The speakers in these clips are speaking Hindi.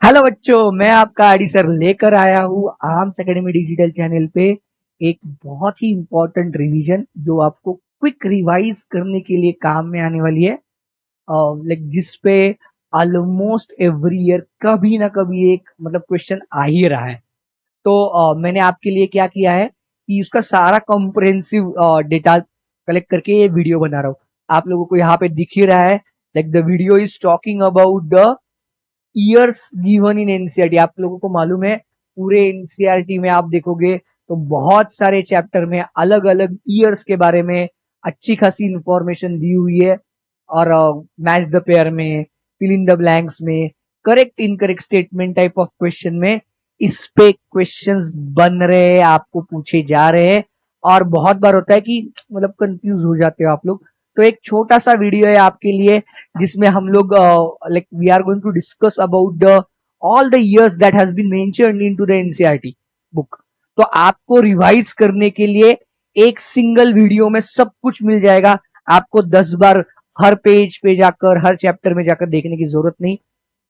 हेलो बच्चों, मैं आपका आडी सर लेकर आया हूँ आर्म्स एकेडमी डिजिटल चैनल पे एक बहुत ही इम्पोर्टेंट रिवीजन जो आपको क्विक रिवाइज करने के लिए काम में आने वाली है। लाइक जिस पे ऑलमोस्ट एवरी ईयर कभी ना कभी एक मतलब क्वेश्चन आ ही रहा है। तो मैंने आपके लिए क्या किया है कि उसका सारा कॉम्प्रिहेंसिव डेटा कलेक्ट करके ये वीडियो बना रहा हूँ। आप लोगों को यहाँ पे दिख ही रहा है, like the video is talking about the years given in NCERT. आप लोगों को मालूम है पूरे एनसीईआरटी में आप देखोगे तो बहुत सारे चैप्टर में अलग अलग ईयर्स के बारे में अच्छी खासी इंफॉर्मेशन दी हुई है। और मैच द पेयर में, फिल इन द ब्लैंक्स में, correct incorrect statement type of question में इस पे क्वेश्चंस बन रहे हैं, आपको पूछे जा रहे हैं। और बहुत बार होता है कि मतलब कंफ्यूज हो जाते हो आप लोग। तो एक छोटा सा वीडियो है आपके लिए जिसमें हम लोग like we are going to discuss about the all the years that has been mentioned into the NCERT book. तो आपको रिवाइज करने के लिए एक सिंगल वीडियो में सब कुछ मिल जाएगा। आपको 10 बार हर पेज पे जाकर हर चैप्टर में जाकर देखने की जरूरत नहीं।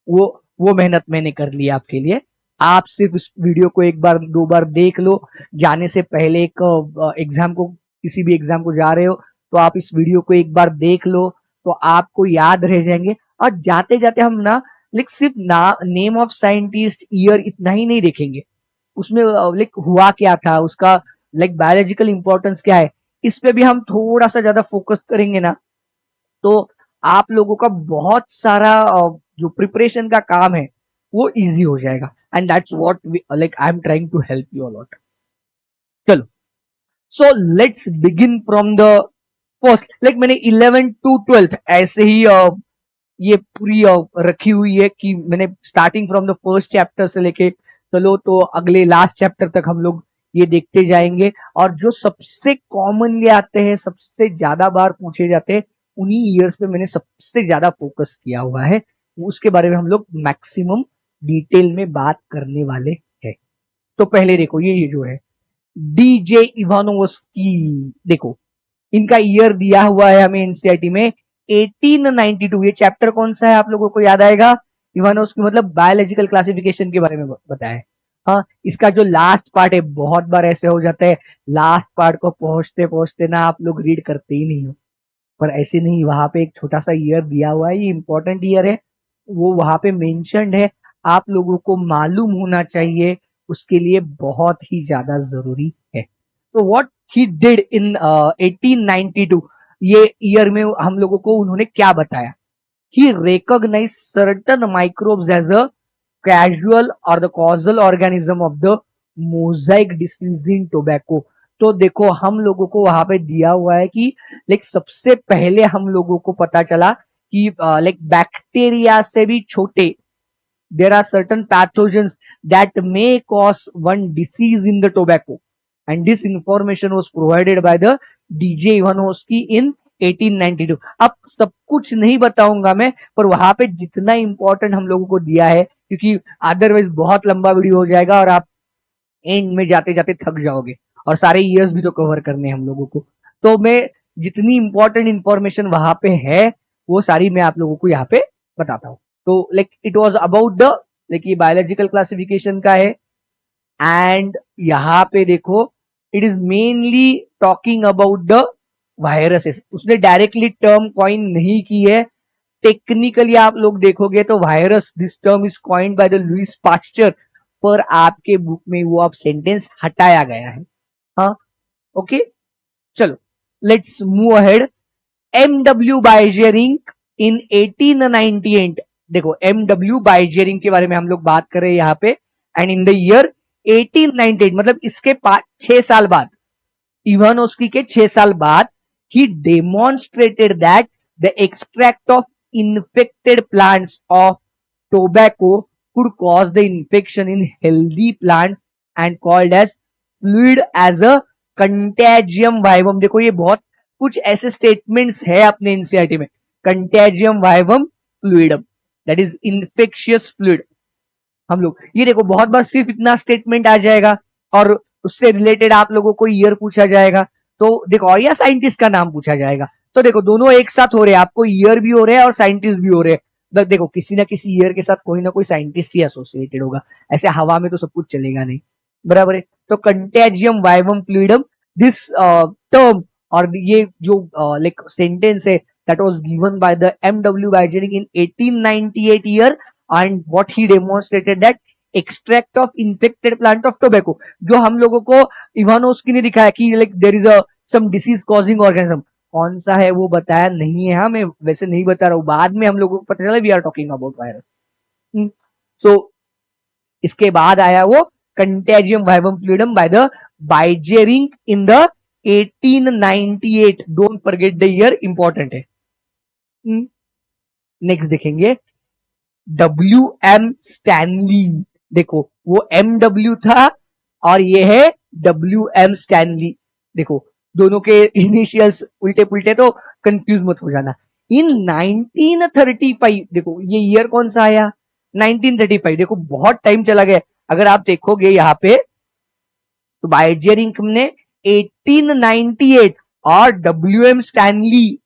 वो मेहनत मैंने कर ली आपके लिए। आप सिर्फ इस वीडियो को एक बार दो बार देख लो। जाने से पहले एक एग्जाम को, किसी भी एग्जाम को जा रहे हो तो आप इस वीडियो को एक बार देख लो तो आपको याद रह जाएंगे। और जाते जाते हम ना लाइक सिर्फ ना नेम ऑफ साइंटिस्ट, ईयर इतना ही नहीं देखेंगे, उसमें लाइक हुआ क्या था, उसका लाइक बायोलॉजिकल इंपॉर्टेंस क्या है, इस पे भी हम थोड़ा सा ज्यादा फोकस करेंगे ना। तो आप लोगों का बहुत सारा जो प्रिपरेशन का काम है वो इजी हो जाएगा। And that's what like I am trying to help you a lot. चलो, so let's begin from the first. Like मैंने 11 टू 12 ऐसे ही ये पूरी रखी हुई है कि मैंने starting from the first chapter से लेके चलो तो अगले लास्ट चैप्टर तक हम लोग ये देखते जाएंगे। और जो सबसे कॉमनली आते हैं, सबसे ज्यादा बार पूछे जाते हैं, उन्हीं ईयर्स पे मैंने सबसे ज्यादा फोकस किया हुआ है। उसके बारे में हम लोग मैक्सिमम डिटेल में बात करने वाले हैं। तो पहले देखो ये जो है डीजे इवानोवस्की। देखो इनका ईयर दिया हुआ है हमें एनसीईआरटी में 1892। ये चैप्टर कौन सा है आप लोगों को याद आएगा? इवानोवस्की मतलब बायोलॉजिकल क्लासिफिकेशन के बारे में बताया है। हाँ, इसका जो लास्ट पार्ट है, बहुत बार ऐसे हो जाता है लास्ट पार्ट को पहुंचते पहुंचते ना आप लोग रीड करते ही नहीं हो। पर ऐसे नहीं, वहां पे एक छोटा सा ईयर दिया हुआ है, ये इंपॉर्टेंट ईयर है, वो वहां पे मेंशन्ड है। आप लोगों को मालूम होना चाहिए, उसके लिए बहुत ही ज्यादा जरूरी है। तो व्हाट ही डिड इन 1892, ये ईयर में हम लोगों को उन्होंने क्या बताया? He recognise certain microbes as a casual और the causal organism of the mosaic disease in tobacco. तो देखो हम लोगों को वहां पे दिया हुआ है कि लाइक सबसे पहले हम लोगों को पता चला कि लाइक बैक्टीरिया से भी छोटे there are certain pathogens that may cause one disease in the tobacco, and this information was provided by the DJ Ivanovsky in 1892। अब सब कुछ नहीं बताऊंगा मैं, पर वहां पे जितना इंपॉर्टेंट हम लोगों को दिया है, क्योंकि अदरवाइज बहुत लंबा वीडियो हो जाएगा और आप एंड में जाते जाते थक जाओगे और सारे ईयर्स भी तो कवर करने हैं हम लोगों को। तो मैं जितनी इंपॉर्टेंट इंफॉर्मेशन वहां पे है वो सारी मैं आप लोगों को यहाँ पे बताता हूँ। तो like it was about the, like ये बायोलॉजिकल क्लासिफिकेशन का है। एंड यहाँ पे देखो it is mainly talking about the viruses. उसने डायरेक्टली टर्म कॉइन नहीं की है, टेक्निकली आप लोग देखोगे तो virus this term is coined by the Louis Pasteur, पर आपके बुक में वो अब सेंटेंस हटाया गया है। हाँ, ओके, चलो लेट्स मूव अहेड। एमडब्ल्यू बाइजेरिंग इन 1898। देखो एमडब्ल्यू बाइजेरिंग के बारे में हम लोग बात कर रहे हैं यहाँ पे। एंड इन द ईयर 1898 मतलब इसके 6 साल बाद, इवानोस्की के 6 साल बाद, he demonstrated that the extract of infected plants of tobacco could cause the infection in healthy plants and called as fluid as a contagium vivum। देखो ये बहुत कुछ ऐसे स्टेटमेंट्स है अपने एनसीईआरटी में। Contagium vivum fluidum, that is infectious fluid. हम लोग ये देखो बहुत बार सिर्फ इतना स्टेटमेंट आ जाएगा और उससे रिलेटेड आप लोगों को ईयर पूछा जाएगा, तो देखो, और या साइंटिस्ट का नाम पूछा जाएगा। तो देखो दोनों एक साथ हो रहे हैं, आपको ईयर भी हो रहे हैं और साइंटिस्ट भी हो रहे हैं। देखो किसी ना किसी ईयर के साथ कोई ना कोई साइंटिस्ट ही एसोसिएटेड होगा, ऐसे हवा में तो सब कुछ चलेगा नहीं, बराबर है। तो contagium vivum fluidum, this term और ये जो लाइक सेंटेंस है that was given by the M.W. Weigening in 1898 year, and what he demonstrated that extract of infected plant of tobacco, जो हम लोगों को इवानोस्की ने दिखाया कि like there is a some disease causing organism, कौन सा है वो बताया नहीं है। हाँ, मैं वैसे नहीं बता रहा हूँ, बाद में हम लोगों को पता चला we are talking about virus. So इसके बाद आया वो contagium vivum fluidum by the Beijerinck in the 1898, don't forget the year, important है। नेक्स्ट देखेंगे डब्ल्यू एम स्टैनली, देखो वो एम डब्ल्यू था और ये है डब्ल्यू एम स्टैनली, देखो दोनों के इनिशियल्स उल्टे पुल्टे तो कंफ्यूज मत हो जाना। इन 1935, देखो ये ईयर कौन सा आया 1935, देखो बहुत टाइम चला गया। अगर आप देखोगे यहाँ पे तो बाइजेरिंग ने 1898 और डब्ल्यू एम स्टैनली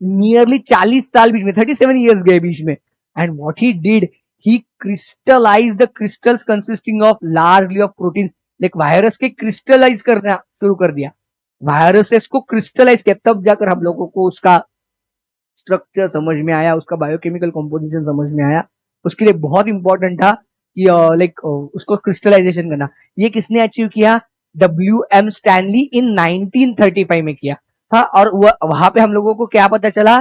नियरली 40 साल बीच में, 37 ईयर्स गए बीच में। And what he did, he crystallize the crystals consisting of largely of protein, like virus के क्रिस्टलाइज करना शुरू कर दिया, वायरसेस को क्रिस्टलाइज किया, तब जाकर हम लोगों को उसका स्ट्रक्चर समझ में आया, उसका बायोकेमिकल कंपोजिशन समझ में आया। उसके लिए बहुत इंपॉर्टेंट था कि लाइक उसको क्रिस्टलाइजेशन करना। ये किसने अचीव किया, डब्ल्यू एम स्टैनली इन 1935 में किया था। और वहां पे हम लोगों को क्या पता चला,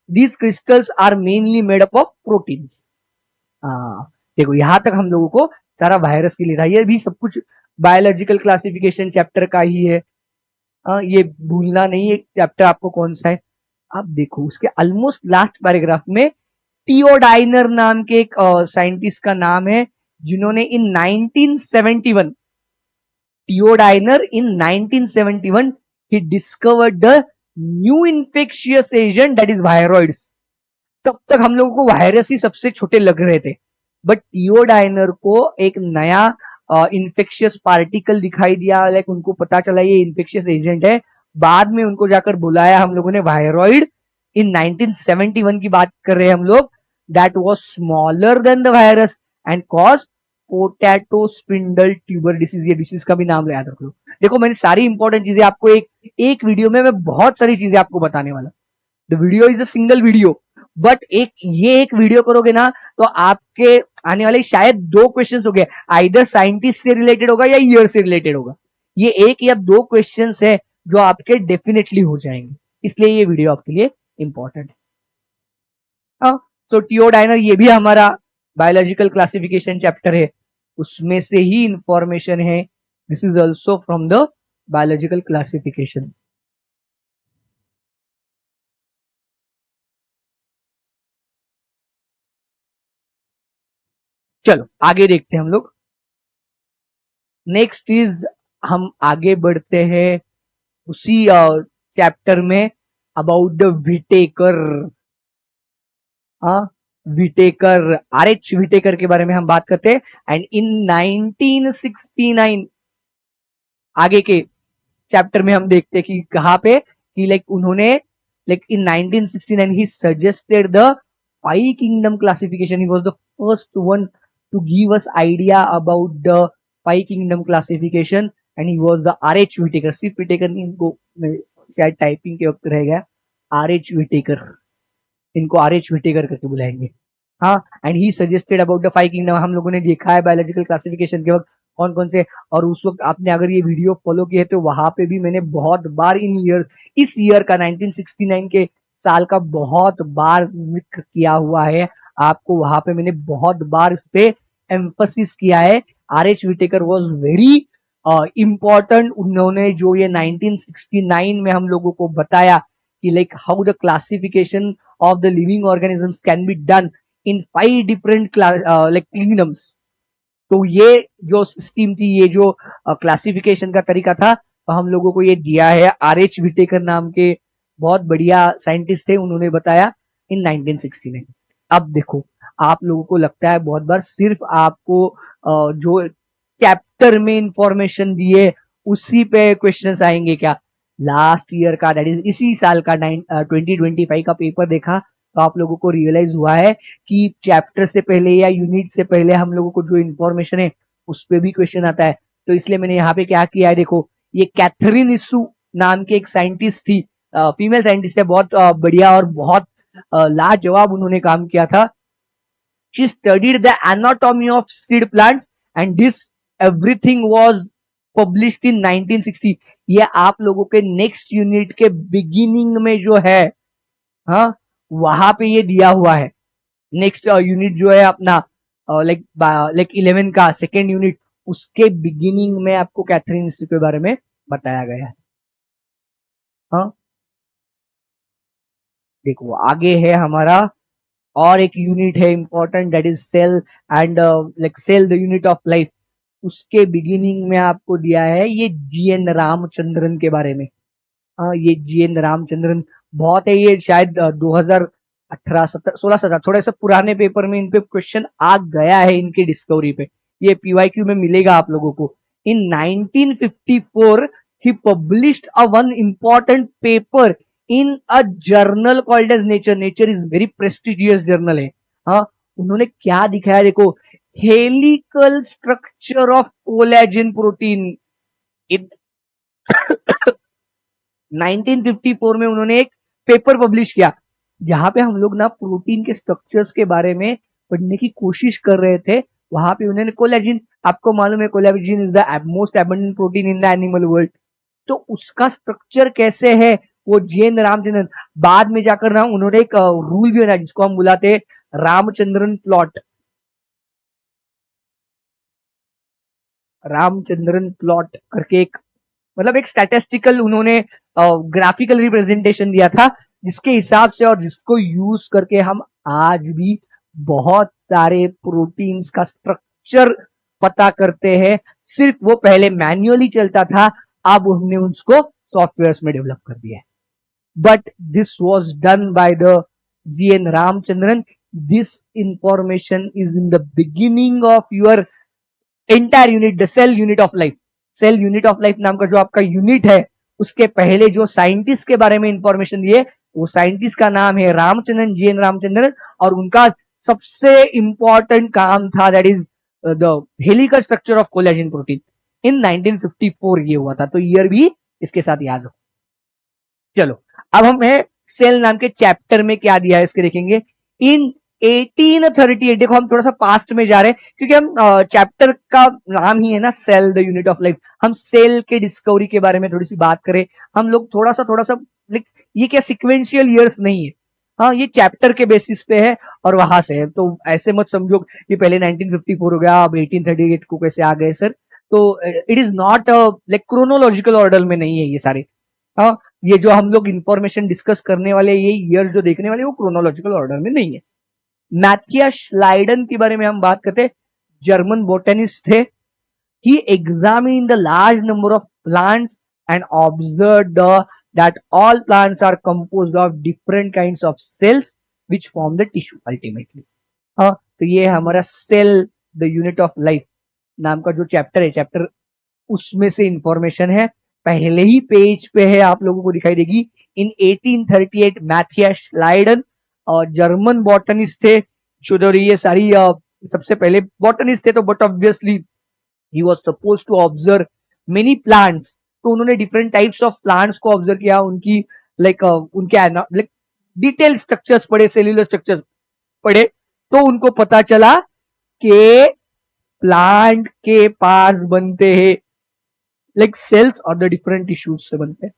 these crystals are mainly made up of proteins. देखो यहां तक हम लोगों को सारा वायरस के लिए था, ये भी सब कुछ बायोलॉजिकल क्लासिफिकेशन चैप्टर का ही है। ये भूलना नहीं है चैप्टर आपको कौन सा है। अब देखो उसके ऑलमोस्ट लास्ट पैराग्राफ में टियोडाइनर नाम के एक साइंटिस्ट का नाम है, जिन्होंने इन 1971, टियोडाइनर इन 1971 he discovered the new infectious agent that is viroids। तब तक हम लोगों को वायरस ही सबसे छोटे लग रहे थे, बट टियोडाइनर को एक नया इन्फेक्शियस पार्टिकल दिखाई दिया, लाइक उनको पता चला ये इन्फेक्शियस एजेंट है। बाद में उनको जाकर बुलाया हम लोगों ने वायरॉइड, इन 1971 की बात कर रहे हैं हम लोग, that was smaller than the virus and cause potato spindle tuber disease. ये डिसीज का भी नाम याद रख लो। देखो मैंने सारी इंपॉर्टेंट चीजें आपको एक वीडियो में मैं बहुत सारी चीजें आपको बताने वाला। The video is a single video, but एक वीडियो करोगे ना तो आपके आने वाले शायद 2 क्वेश्चंस हो गए, आइदर साइंटिस्ट से रिलेटेड होगा या ईयर से रिलेटेड होगा। ये 1 या 2 क्वेश्चंस है जो आपके डेफिनेटली हो जाएंगे, इसलिए ये वीडियो आपके लिए इंपॉर्टेंट है। सो टियोडाइनर ये भी हमारा बायोलॉजिकल क्लासिफिकेशन चैप्टर है, उसमें से ही इंफॉर्मेशन है। This is also from the biological classification. चलो आगे देखते हैं हम लोग। नेक्स्ट इज, हम आगे बढ़ते हैं उसी चैप्टर में अबाउट द विटेकर। हाँ, विटेकर, आर एच विटेकर के बारे में हम बात करते हैं। एंड इन 1969 आगे के चैप्टर में हम देखते हैं कि कहां पे कि लाइक उन्होंने like in 1969 he suggested the 5 kingdom classification. He was the first one to give us idea about the 5 kingdom classification and he was the R H Whittaker. सिर्फ विटेकर नहीं, इनको शायद टाइपिंग के वक्त रह गया, आर एच विटेकर, इनको आर एच विटेकर करके बुलाएंगे। हाँ, and he suggested about the 5 kingdom. हम लोगों ने देखा है बायोलॉजिकल क्लासिफिकेशन के वक्त कौन कौन से, और उस वक्त आपने अगर ये वीडियो फॉलो किए तो वहां पे भी मैंने बहुत बार इस ईयर का 1969 के साल का बहुत बार जिक्र किया हुआ है आपको, वहां पे मैंने बहुत बार इस पे एम्फसिस किया है। R H Whittaker was very important. उन्होंने जो ये 1969 में हम लोगों को बताया कि like how the classification of the living organisms can be done in 5 different like kingdoms. तो ये जो सिस्टम थी, ये जो क्लासिफिकेशन का तरीका था, तो हम लोगों को ये दिया है आर एच विटेकर नाम के बहुत बढ़िया साइंटिस्ट थे, उन्होंने बताया इन 1969। अब देखो आप लोगों को लगता है बहुत बार सिर्फ आपको जो चैप्टर में इंफॉर्मेशन दिए उसी पे क्वेश्चंस आएंगे क्या। लास्ट ईयर का दैट इज इसी साल का 2025 का पेपर देखा तो आप लोगों को रियलाइज हुआ है कि चैप्टर से पहले या यूनिट से पहले हम लोगों को जो इन्फॉर्मेशन है उस पर भी क्वेश्चन आता है। तो इसलिए मैंने यहाँ पे क्या किया है, देखो ये कैथरीन इशू नाम के एक साइंटिस्ट थी, फीमेल साइंटिस्ट है, बहुत बढ़िया और बहुत लाजवाब उन्होंने काम किया था। She studied the anatomy of seed plants and this everything was published in 1960। ये आप लोगों के नेक्स्ट यूनिट के बिगिनिंग में जो है, हाँ, वहां पे ये दिया हुआ है। नेक्स्ट यूनिट जो है अपना लाइक 11 का सेकेंड यूनिट, उसके बिगिनिंग में आपको कैथरीन इशू के बारे में बताया गया है। हाँ, देखो आगे है हमारा और एक यूनिट है important, that is cell and like cell the unit of life. उसके बिगिनिंग में आपको दिया है ये जीएन रामचंद्रन के बारे में। हाँ, ये जीएन रामचंद्रन बहुत है, ये शायद 2018 17 16 17 थोड़े से पुराने पेपर में इन पे क्वेश्चन आ गया है इनके डिस्कवरी पे। ये पीवाईक्यू में मिलेगा आप लोगों को। In 1954 he published a one important paper in a journal called as Nature. Nature is very prestigious journal है। हाँ, उन्होंने क्या दिखाया, देखो helical structure of collagen protein. 1954 में उन्होंने एक पेपर पब्लिश किया जहां पे हम लोग ना प्रोटीन के स्ट्रक्चर्स के बारे में पढ़ने की कोशिश कर रहे थे। वहां पे उन्होंने कोलेजिन, आपको मालूम है collagen is the most abundant protein in the animal world, तो उसका स्ट्रक्चर कैसे है वो जीएन रामचंद्रन। बाद में जाकर ना उन्होंने एक रूल भी बनाया जिसको हम बुलाते हैं रामचंद्रन प्लॉट। रामचंद्रन प्लॉट करके एक, मतलब एक स्टैटिस्टिकल उन्होंने ग्राफिकल रिप्रेजेंटेशन दिया था जिसके हिसाब से और जिसको यूज करके हम आज भी बहुत सारे प्रोटीन्स का स्ट्रक्चर पता करते हैं। सिर्फ वो पहले मैन्युअली चलता था, अब हमने उसको सॉफ्टवेयर में डेवलप कर दिया है। But this was done by the G N Ramachandran. This information is in the beginning of your entire unit, the cell unit of life. Cell unit of life नाम का जो आपका यूनिट है, उसके पहले जो साइंटिस्ट के बारे में इंफॉर्मेशन दिए, वो साइंटिस्ट का नाम है रामचंद्रन, जीएन रामचंद्रन, और उनका सबसे इंपॉर्टेंट काम था that is the helical structure of collagen protein. In 1954 ये हुआ था, तो ईयर भी इसके साथ याद हो। चलो अब हमें सेल नाम के चैप्टर में क्या दिया है इसके देखेंगे। इन 1838, देखो हम थोड़ा सा पास्ट में जा रहे हैं क्योंकि हम चैप्टर का नाम ही है ना cell the unit of life. हम सेल के डिस्कवरी के बारे में थोड़ी सी बात करें हम लोग, थोड़ा सा ये क्या सिक्वेंशियल ईयर्स नहीं है, हाँ ये चैप्टर के बेसिस पे है और वहां से है। तो ऐसे मत समझो कि पहले 1954 हो गया अब 1838 को कैसे आ गए सर। तो it is not like chronological order में नहीं है ये सारे। हाँ, ये जो हम लोग इंफॉर्मेशन डिस्कस करने वाले, ये ईयर जो देखने वाले वो क्रोनोलॉजिकल ऑर्डर में नहीं है। मैथियस श्लाइडन के बारे में हम बात करते हैं, जर्मन बोटेनिस्ट थे। He examined the large number of plants and observed that all plants are composed of different kinds of cells which form the tissue ultimately। हाँ, तो ये हमारा cell the unit of life नाम का जो चैप्टर है, चैप्टर उसमें से इंफॉर्मेशन है, पहले ही पेज पे है, आप लोगों को दिखाई देगी। इन 1838 मैथियस श्लाइडन और जर्मन बॉटनिस्ट थे, जो ये सारी सबसे पहले बॉटनिस्ट थे, तो but obviously he was supposed to observe many plants। तो उन्होंने डिफरेंट टाइप्स ऑफ प्लांट्स को ऑब्जर्व किया, उनकी उनके लाइक डिटेल स्ट्रक्चर्स पढ़े, सेल्यूलर स्ट्रक्चर पढ़े, तो उनको पता चला कि प्लांट के पास बनते हैं लाइक सेल्स और द डिफरेंट टिश्यूज से बनते हैं।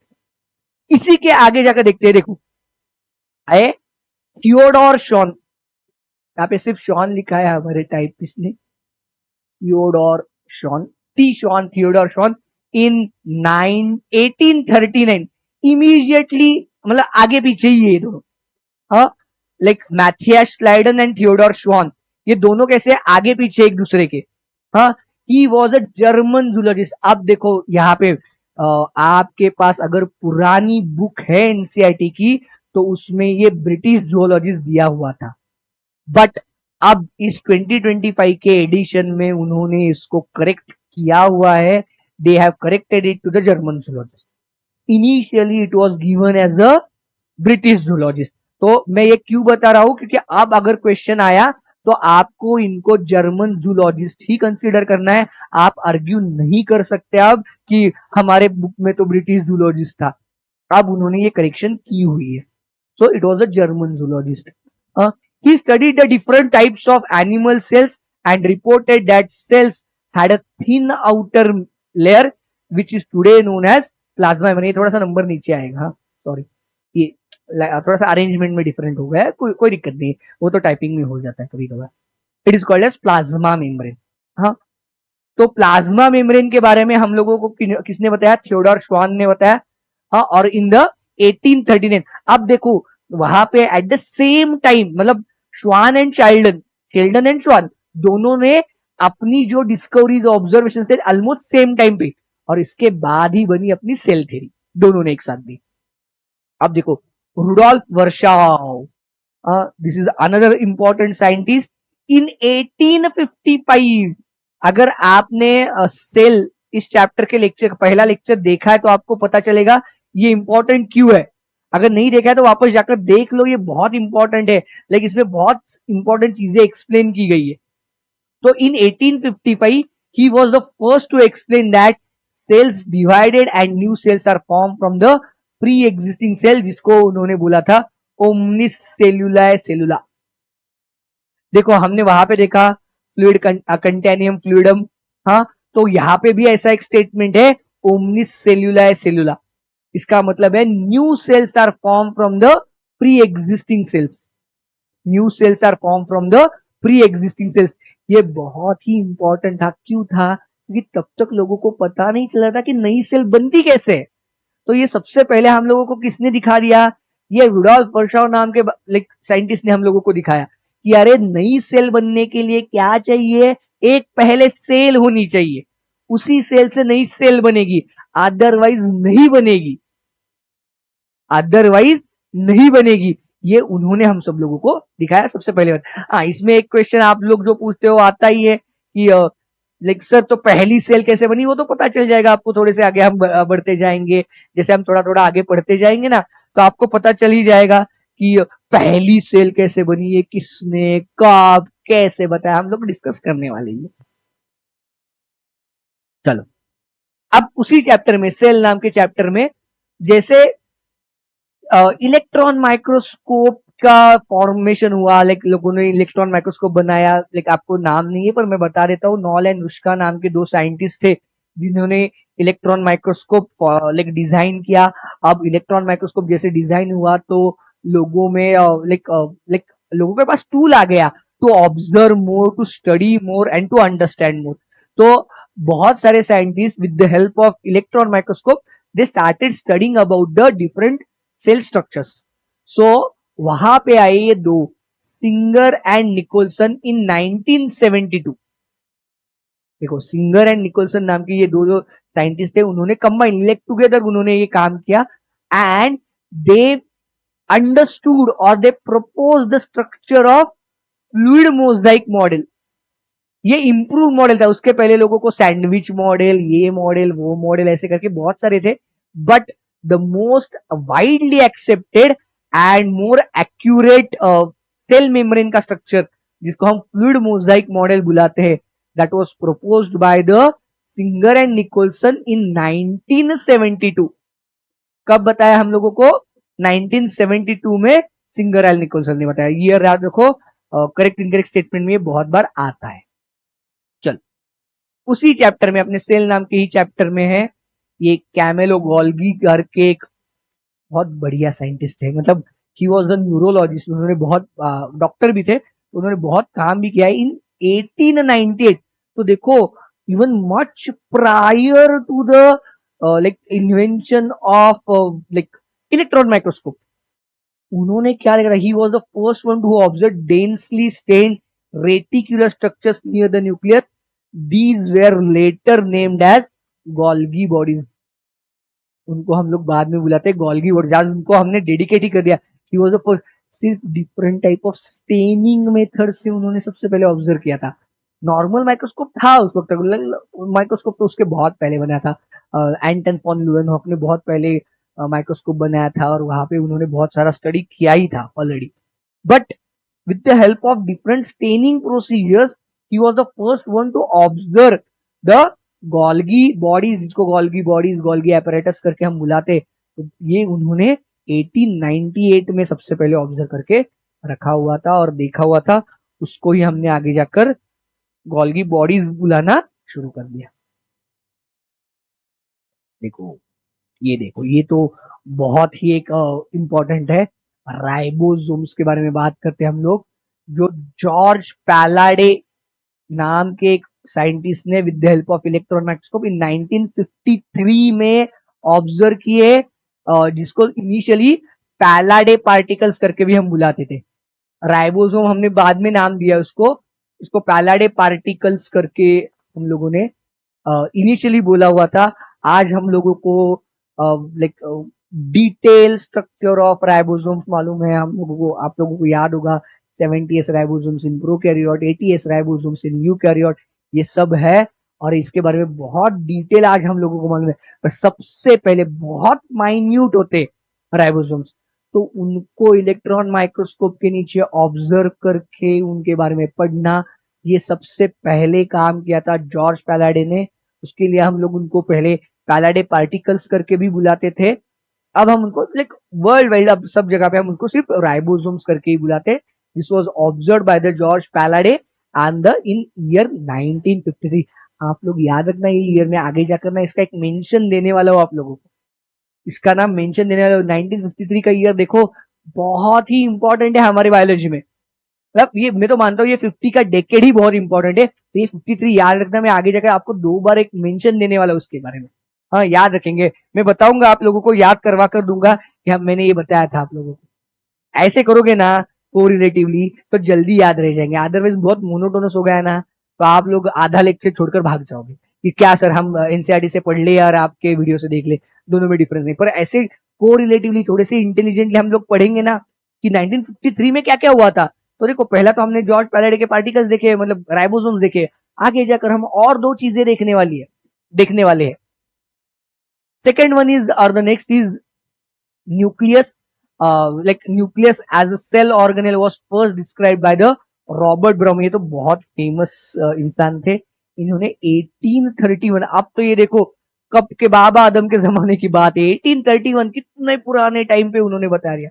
इसी के आगे जाकर देखते हैं, देखो आए थियोडोर शॉन, यहाँ पे सिर्फ शॉन लिखा है हमारे टाइपिस्ट ने, Theodor Schwann, T Schwann, Theodor Schwann in 1839। Immediately मतलब आगे पीछे ही ये दोनों, हाँ like Matthias Schleiden and Theodor Schwann, ये दोनों कैसे आगे पीछे एक दूसरे के। हाँ, he was a German zoologist. अब देखो यहाँ पे आपके पास अगर पुरानी बुक है एनसीईआरटी की तो उसमें ये ब्रिटिश जूलॉजिस्ट दिया हुआ था, बट अब इस 2025 के एडिशन में उन्होंने इसको करेक्ट किया हुआ है। They have corrected it to the German zoologist. Initially it was given as a British zoologist. तो मैं ये क्यों बता रहा हूं, क्योंकि अब अगर क्वेश्चन आया तो आपको इनको जर्मन जूलॉजिस्ट ही कंसीडर करना है। आप आर्ग्यू नहीं कर सकते अब कि हमारे बुक में तो ब्रिटिश जूलॉजिस्ट था। अब उन्होंने ये करेक्शन की हुई है। So it was a German zoologist. He studied the different types of animal cells and reported that cells had a thin outer layer which is today known as plasma membrane. ये थोड़ा सा नंबर नीचे आएगा, हाँ सॉरी, ये थोड़ा सा अरेंजमेंट में डिफरेंट हो गया है, कोई दिक्कत नहीं, वो तो टाइपिंग में हो जाता है कभी कभार। It is called as plasma membrane. हाँ, तो प्लाज्मा मेम्ब्रेन के बारे में हम लोगों को किसने बताया? थियोडोर श्वान ने बताया। हाँ, और इन द 1839 अब देखो वहां पे एट द सेम टाइम, मतलब श्वान एंड शेल्डन एंड श्वान दोनों ने अपनी जो डिस्कवरीज ऑब्जर्वेशन थे ऑलमोस्ट सेम टाइम पे, और इसके बाद ही बनी अपनी सेल थ्योरी, दोनों ने एक साथ दी। अब देखो Rudolf Virchow, this is another important scientist in 1855। अगर आपने सेल इस चैप्टर के लेक्चर पहला लेक्चर देखा है तो आपको पता चलेगा ये इंपॉर्टेंट क्यों है। अगर नहीं देखा है तो वापस जाकर देख लो, ये बहुत इंपॉर्टेंट है, लेकिन इसमें बहुत इंपॉर्टेंट चीजें एक्सप्लेन की गई है। तो इन 1855 he was the first to explain that cells divided and new cells are formed from the pre-existing cell, जिसको उन्होंने बोला था ओमनिस सेल्यूलाe सेलुला। देखो हमने वहां पे देखा फ्लूइड कंटेनियम फ्लूइडम, हाँ, तो यहाँ पे भी ऐसा एक स्टेटमेंट है ओमनिस सेल्यूलाe सेलुला। इसका मतलब है new cells are form from the pre existing cells. New cells are form from the pre existing cells. ये बहुत ही इंपॉर्टेंट था। क्यों था? क्योंकि तब तक लोगों को पता नहीं चला था कि नई सेल बनती कैसे। तो ये सबसे पहले हम लोगों को किसने दिखा दिया? ये रुडोल्फ वर्शाव नाम के साइंटिस्ट ने हम लोगों को दिखाया कि अरे नई सेल बनने के लिए क्या चाहिए? एक पहले सेल होनी चाहिए, उसी सेल से नई सेल बनेगी, अदरवाइज नहीं बनेगी, अदरवाइज नहीं बनेगी। ये उन्होंने हम सब लोगों को दिखाया सबसे पहले बात। हाँ, इसमें एक क्वेश्चन आप लोग जो पूछते हो आता ही है कि लाइक सर तो पहली सेल कैसे बनी? वो तो पता चल जाएगा आपको, थोड़े से आगे हम बढ़ते जाएंगे, जैसे हम थोड़ा थोड़ा आगे पढ़ते जाएंगे ना तो आपको पता चल ही जाएगा कि पहली सेल कैसे बनी है, किसने कब कैसे बताया, हम लोग डिस्कस करने वाले हैं। चलो अब उसी चैप्टर में, सेल नाम के चैप्टर में, जैसे इलेक्ट्रॉन माइक्रोस्कोप का फॉर्मेशन हुआ, लाइक लोगों ने इलेक्ट्रॉन माइक्रोस्कोप बनाया, लाइक आपको नाम नहीं है पर मैं बता देता हूँ, नॉल एंड रुश्का नाम के दो साइंटिस्ट थे जिन्होंने इलेक्ट्रॉन माइक्रोस्कोप लाइक डिजाइन किया। अब इलेक्ट्रॉन माइक्रोस्कोप जैसे डिजाइन हुआ तो लोगों में लाइक लोगों के पास टूल आ गया to observe more, to study more and to understand more. तो बहुत सारे scientist with the help of electron microscope they started studying about the different cell structures. So वहां पे आए ये दो, सिंगर एंड निकोलसन इन 1972। देखो सिंगर एंड निकोलसन नाम के ये दो जो साइंटिस्ट थे, उन्होंने कंबाइन लेग टुगेदर उन्होंने ये काम किया एंड दे अंडरस्टूड और they propose the structure of fluid mosaic model. ये इंप्रूव मॉडल था, उसके पहले लोगों को सैंडविच मॉडल, ये मॉडल, वो मॉडल, ऐसे करके बहुत सारे थे, but the most widely accepted and more accurate cell membrane का स्ट्रक्चर जिसको हम फ्लूइड मोजाइक मॉडल बुलाते हैं, that was proposed by the Singer and Nicolson in 1972। कब बताया हम लोगों को? 1972 में सिंगर एंड निकोलसन ने बताया। ईयर याद रखो, करेक्ट इनकरेक्ट स्टेटमेंट में ये बहुत बार आता है। चल उसी चैप्टर में, अपने सेल नाम के ही चैप्टर में है ये कैमेलो गोल्गी करके एक बहुत बढ़िया साइंटिस्ट है, मतलब ही वाज अ न्यूरोलॉजिस्ट, उन्होंने बहुत डॉक्टर भी थे, उन्होंने बहुत काम भी किया है इन 1898। तो देखो even much prior to the like invention of like electron microscope, उन्होंने क्या देखा? He was the first one to observe densely stained reticular structures near the nucleus. These were later named as Golgi bodies। उनको हम लोग बाद में बुलाते हैं गोल्गी बॉडीज, आज उनको हमने डेडिकेट ही कर दिया। He was the first, सिर्फ different type of staining method से उन्होंने सबसे पहले ऑब्जर्व किया था। नॉर्मल माइक्रोस्कोप था उस वक्त, माइक्रोस्कोप तो उसके बहुत पहले बना था। एंटन फॉन लुएनहॉफ ने बहुत पहले माइक्रोस्कोप बनाया था और वहां पे उन्होंने बहुत सारा स्टडी किया ही था already. But with the help of different staining procedures, he was the first one to observe the Golgi bodies, जिसको Golgi bodies, Golgi apparatus करके हम बुलाते. तो ये उन्होंने 1898 में सबसे पहले ऑब्जर्व करके रखा हुआ था और देखा हुआ था. उसको ही हमने आगे जाकर Golgi bodies बुलाना शुरू कर दिया. देखो ये तो बहुत ही एक इम्पोर्टेंट है. राइबोसोम्स के बारे में बात करते हैं हम लोग, जो जॉर्ज पैलाडे नाम के एक साइंटिस्ट ने with the help of electron microscope इन 1953 में ऑब्जर्व किए, जिसको इनिशियली पैलाडे पार्टिकल्स करके भी हम बुलाते थे. राइबोसोम हमने बाद में नाम दिया इसको पैलाडे पार्टिकल्स करके हम लोगों ने इनिशियली बोला हुआ था. आज हम लोगों को like detail structure of ribosomes मालूम है. हम लोगों को, आप लोगों को याद होगा 70s ribosomes in prokaryote, 80s ribosomes in eukaryote, ये सब है और इसके बारे में बहुत डिटेल आज हम लोगों को मालूम है. पर सबसे पहले बहुत माइन्यूट होते राइबोसोम्स, तो उनको इलेक्ट्रॉन माइक्रोस्कोप के नीचे ऑब्जर्व करके उनके बारे में पढ़ना, ये सबसे पहले काम किया था जॉर्ज पैलाडे ने. उसके लिए हम लोग उनको पहले पैलाडे पार्टिकल्स करके भी बुलाते थे. अब हम उनको लाइक वर्ल्ड वाइड अब सब जगह पे हम उनको सिर्फ राइबोसोम्स करके ही बुलाते. This was observed by the George पैलाडे and the in year 1953. आप लोग याद रखना, ये ईयर में आगे जाकर मैं इसका एक मेंशन देने वाला हूँ आप लोगों को. इसका नाम मेंशन देने वाला हूँ. 1953 का ईयर देखो बहुत ही इंपॉर्टेंट है हमारे बायोलॉजी में. मतलब ये मैं तो मानता हूँ ये 50 का डेकेड ही बहुत इंपॉर्टेंट है. तो ये 53 याद रखना, मैं आगे जाकर आपको 2 बार एक मेंशन देने वाला हूँ उसके बारे में. हाँ याद रखेंगे, मैं बताऊंगा आप लोगों को, याद करवा कर दूंगा कि हम मैंने ये बताया था आप लोगों को. ऐसे करोगे ना कोरिलेटिवली तो जल्दी याद रह जाएंगे. अदरवाइज बहुत मोनोटोनस हो गया ना तो आप लोग आधा लेक्चर छोड़कर भाग जाओगे कि क्या सर हम एनसीईआरटी से पढ़ ले और आपके वीडियो से देख ले, दोनों में डिफरेंस नहीं. पर ऐसे कोरिलेटिवली थोड़े से इंटेलिजेंटली हम लोग पढ़ेंगे ना कि 1953 में क्या क्या हुआ था. तो देखो पहला तो हमने जॉर्ज पैलाडे के पार्टिकल्स देखे, मतलब राइबोसोम्स देखे. आगे जाकर हम और 2 चीजें देखने वाले हैं. सेकेंड वन इज और the next is nucleus. like nucleus as a cell organelle was first described by the Robert brown. ये तो बहुत फेमस इंसान थे. इन्होंने 1831, अब तो ये देखो कब के बाबा आदम के जमाने की बात है, 1831 कितने पुराने टाइम पे उन्होंने बता दिया.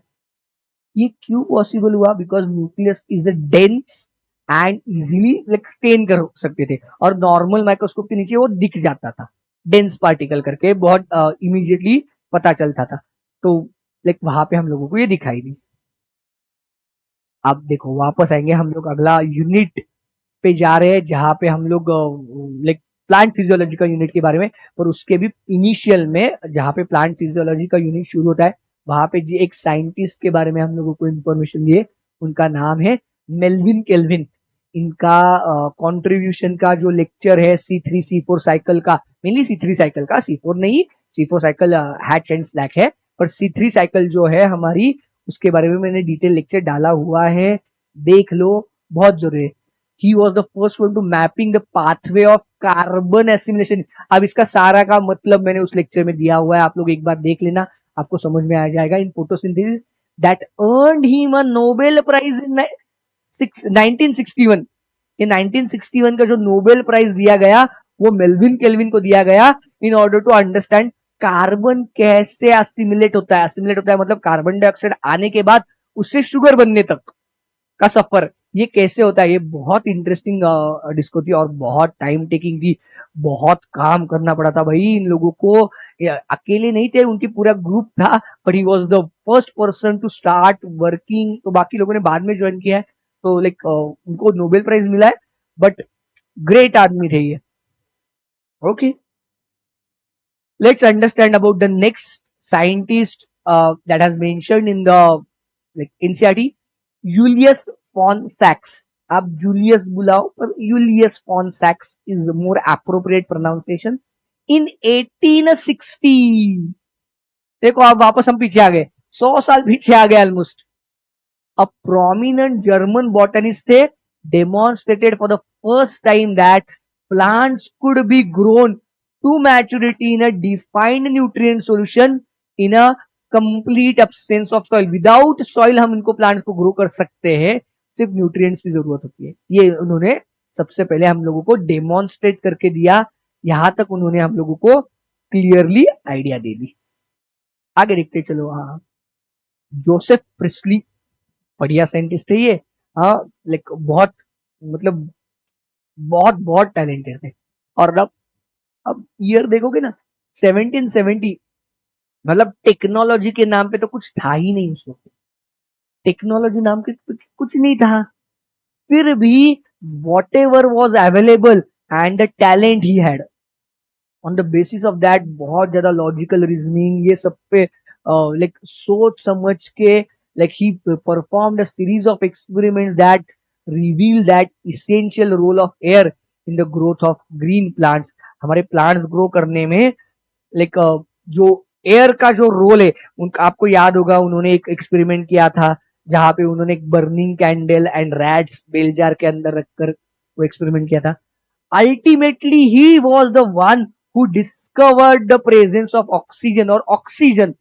ये क्यों पॉसिबल हुआ? Because nucleus is a dense and easily like stain कर सकते थे और नॉर्मल माइक्रोस्कोप के नीचे वो दिख जाता था डेंस पार्टिकल करके, बहुत इमीडिएटली पता चलता था. तो लाइक वहां पे हम लोगों को ये दिखाई दी. अब देखो वापस आएंगे हम लोग अगला यूनिट पे जा रहे हैं जहां पे हम लोग लाइक प्लांट फिजियोलॉजी का यूनिट के बारे में. पर उसके भी इनिशियल में जहां पे प्लांट फिजियोलॉजी का यूनिट शुरू होता है वहां पे जी एक साइंटिस्ट के बारे में हम लोगों को इंफॉर्मेशन दिए. उनका नाम है मेल्विन केल्विन. इनका कंट्रीब्यूशन का जो लेक्चर है C3C4 साइकिल का, मेनली C3 साइकिल का, C4 नहीं, C4 cycle hatch and slack है, पर C3 साइकिल जो है हमारी, उसके बारे में मैंने डिटेल लेक्चर डाला हुआ है, देख लो, बहुत जरूरी है. ही was the first one to mapping the pathway of carbon assimilation. अब इसका सारा का मतलब मैंने उस लेक्चर में दिया हुआ है, आप लोग एक बार देख लेना, आपको समझ में आ जाएगा. In photosynthesis that earned him a Nobel prize in 1961. ये 1961 का जो नोबेल प्राइज दिया गया वो मेल्विन केल्विन को दिया गया in order to understand carbon कैसे असिमिलेट होता है. असिमिलेट होता है मतलब कार्बन डाइऑक्साइड आने के बाद उससे शुगर बनने तक का सफर, ये कैसे होता है. ये बहुत इंटरेस्टिंग डिस्को थी और बहुत टाइम टेकिंग थी, बहुत काम करना पड़ा था भाई इन लोगों को. अकेले नहीं थे, उनकी पूरा ग्रुप था, but he was the first person to start working. तो बाकी लोगों ने बाद में ज्वाइन किया है. तो लाइक उनको नोबेल प्राइज मिला है, बट ग्रेट आदमी थे ये. Okay, let's understand about the next scientist that has mentioned in the like NCERT, Julius von Sachs. आप जूलियस बुलाओ पर यूलियस फॉन सैक्स is the more appropriate pronunciation. In 1860, देखो अब वापस हम पीछे आ गए, 100 साल पीछे आ गए almost. A prominent German botanist थे, demonstrated for the first time that plants could be grown to maturity in a defined nutrient solution in a complete absence of soil, without soil हम इनको प्लांट्स को ग्रो कर सकते हैं, सिर्फ न्यूट्रिएंट्स की जरूरत होती है। ये उन्होंने सबसे पहले हम लोगों को डेमोन्स्ट्रेट करके दिया, यहां तक उन्होंने हम लोगों को क्लियरली आइडिया दे दी। आगे देखते चलो। हाँ, जोसेफ प्रिस्टली, बढ़िया साइंटिस्ट है ये। हाँ, लाइक बहुत, मतलब बहुत बहुत टैलेंटेड थे। और अब ईयर देखोगे ना, 1770, मतलब टेक्नोलॉजी के नाम पे तो कुछ था ही नहीं उस वक्त, टेक्नोलॉजी नाम के कुछ नहीं था, फिर भी what ever was available and the talent he had, on the basis of that बहुत ज्यादा लॉजिकल रीजनिंग ये सब पे लाइक सोच समझ के, like he performed a series of experiments that reveal that essential role of air in the growth of green plants. हमारे प्लांट्स ग्रो करने में लाइक जो एयर का जो रोल है, उनका आपको याद होगा, उन्होंने एक एक्सपेरिमेंट किया था जहां पे उन्होंने एक burning candle and rats bell jar के अंदर रखकर वो एक्सपेरिमेंट किया था। Ultimately he was the one who discovered the presence of oxygen और oxygen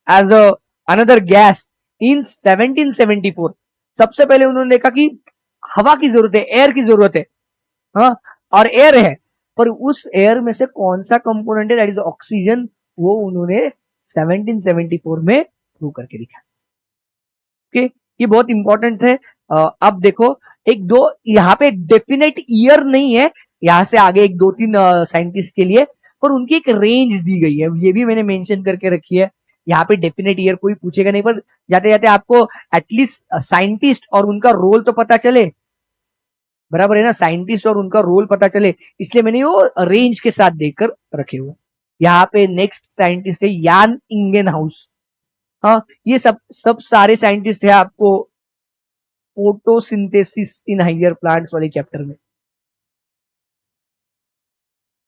as a another gas in 1774। सबसे पहले उन्होंने देखा कि हवा की जरूरत है, एयर की जरूरत है। हाँ, और एयर है, पर उस एयर में से कौन सा कंपोनेंट है, दैट इज ऑक्सीजन, वो उन्होंने 1774 में प्रूव करके दिखा। ओके, ये बहुत इंपॉर्टेंट है। अब देखो, एक दो यहाँ पे डेफिनेट ईयर नहीं है, यहाँ से आगे एक दो तीन साइंटिस्ट के लिए, पर उनकी एक रेंज दी गई है, ये भी मैंने मेंशन करके रखी है। यहाँ पे डेफिनेट ईयर कोई पूछेगा नहीं, पर जाते जाते आपको एटलीस्ट साइंटिस्ट और उनका रोल तो पता चले, बराबर है ना, साइंटिस्ट और उनका रोल पता चले, इसलिए मैंने वो रेंज के साथ देकर रखे हुए। यहाँ पे नेक्स्ट साइंटिस्ट है यान इंगेन हाउस। हाँ, ये सब सब सारे साइंटिस्ट है आपको फोटोसिंथेसिस इन हायर प्लांट्स वाले चैप्टर में,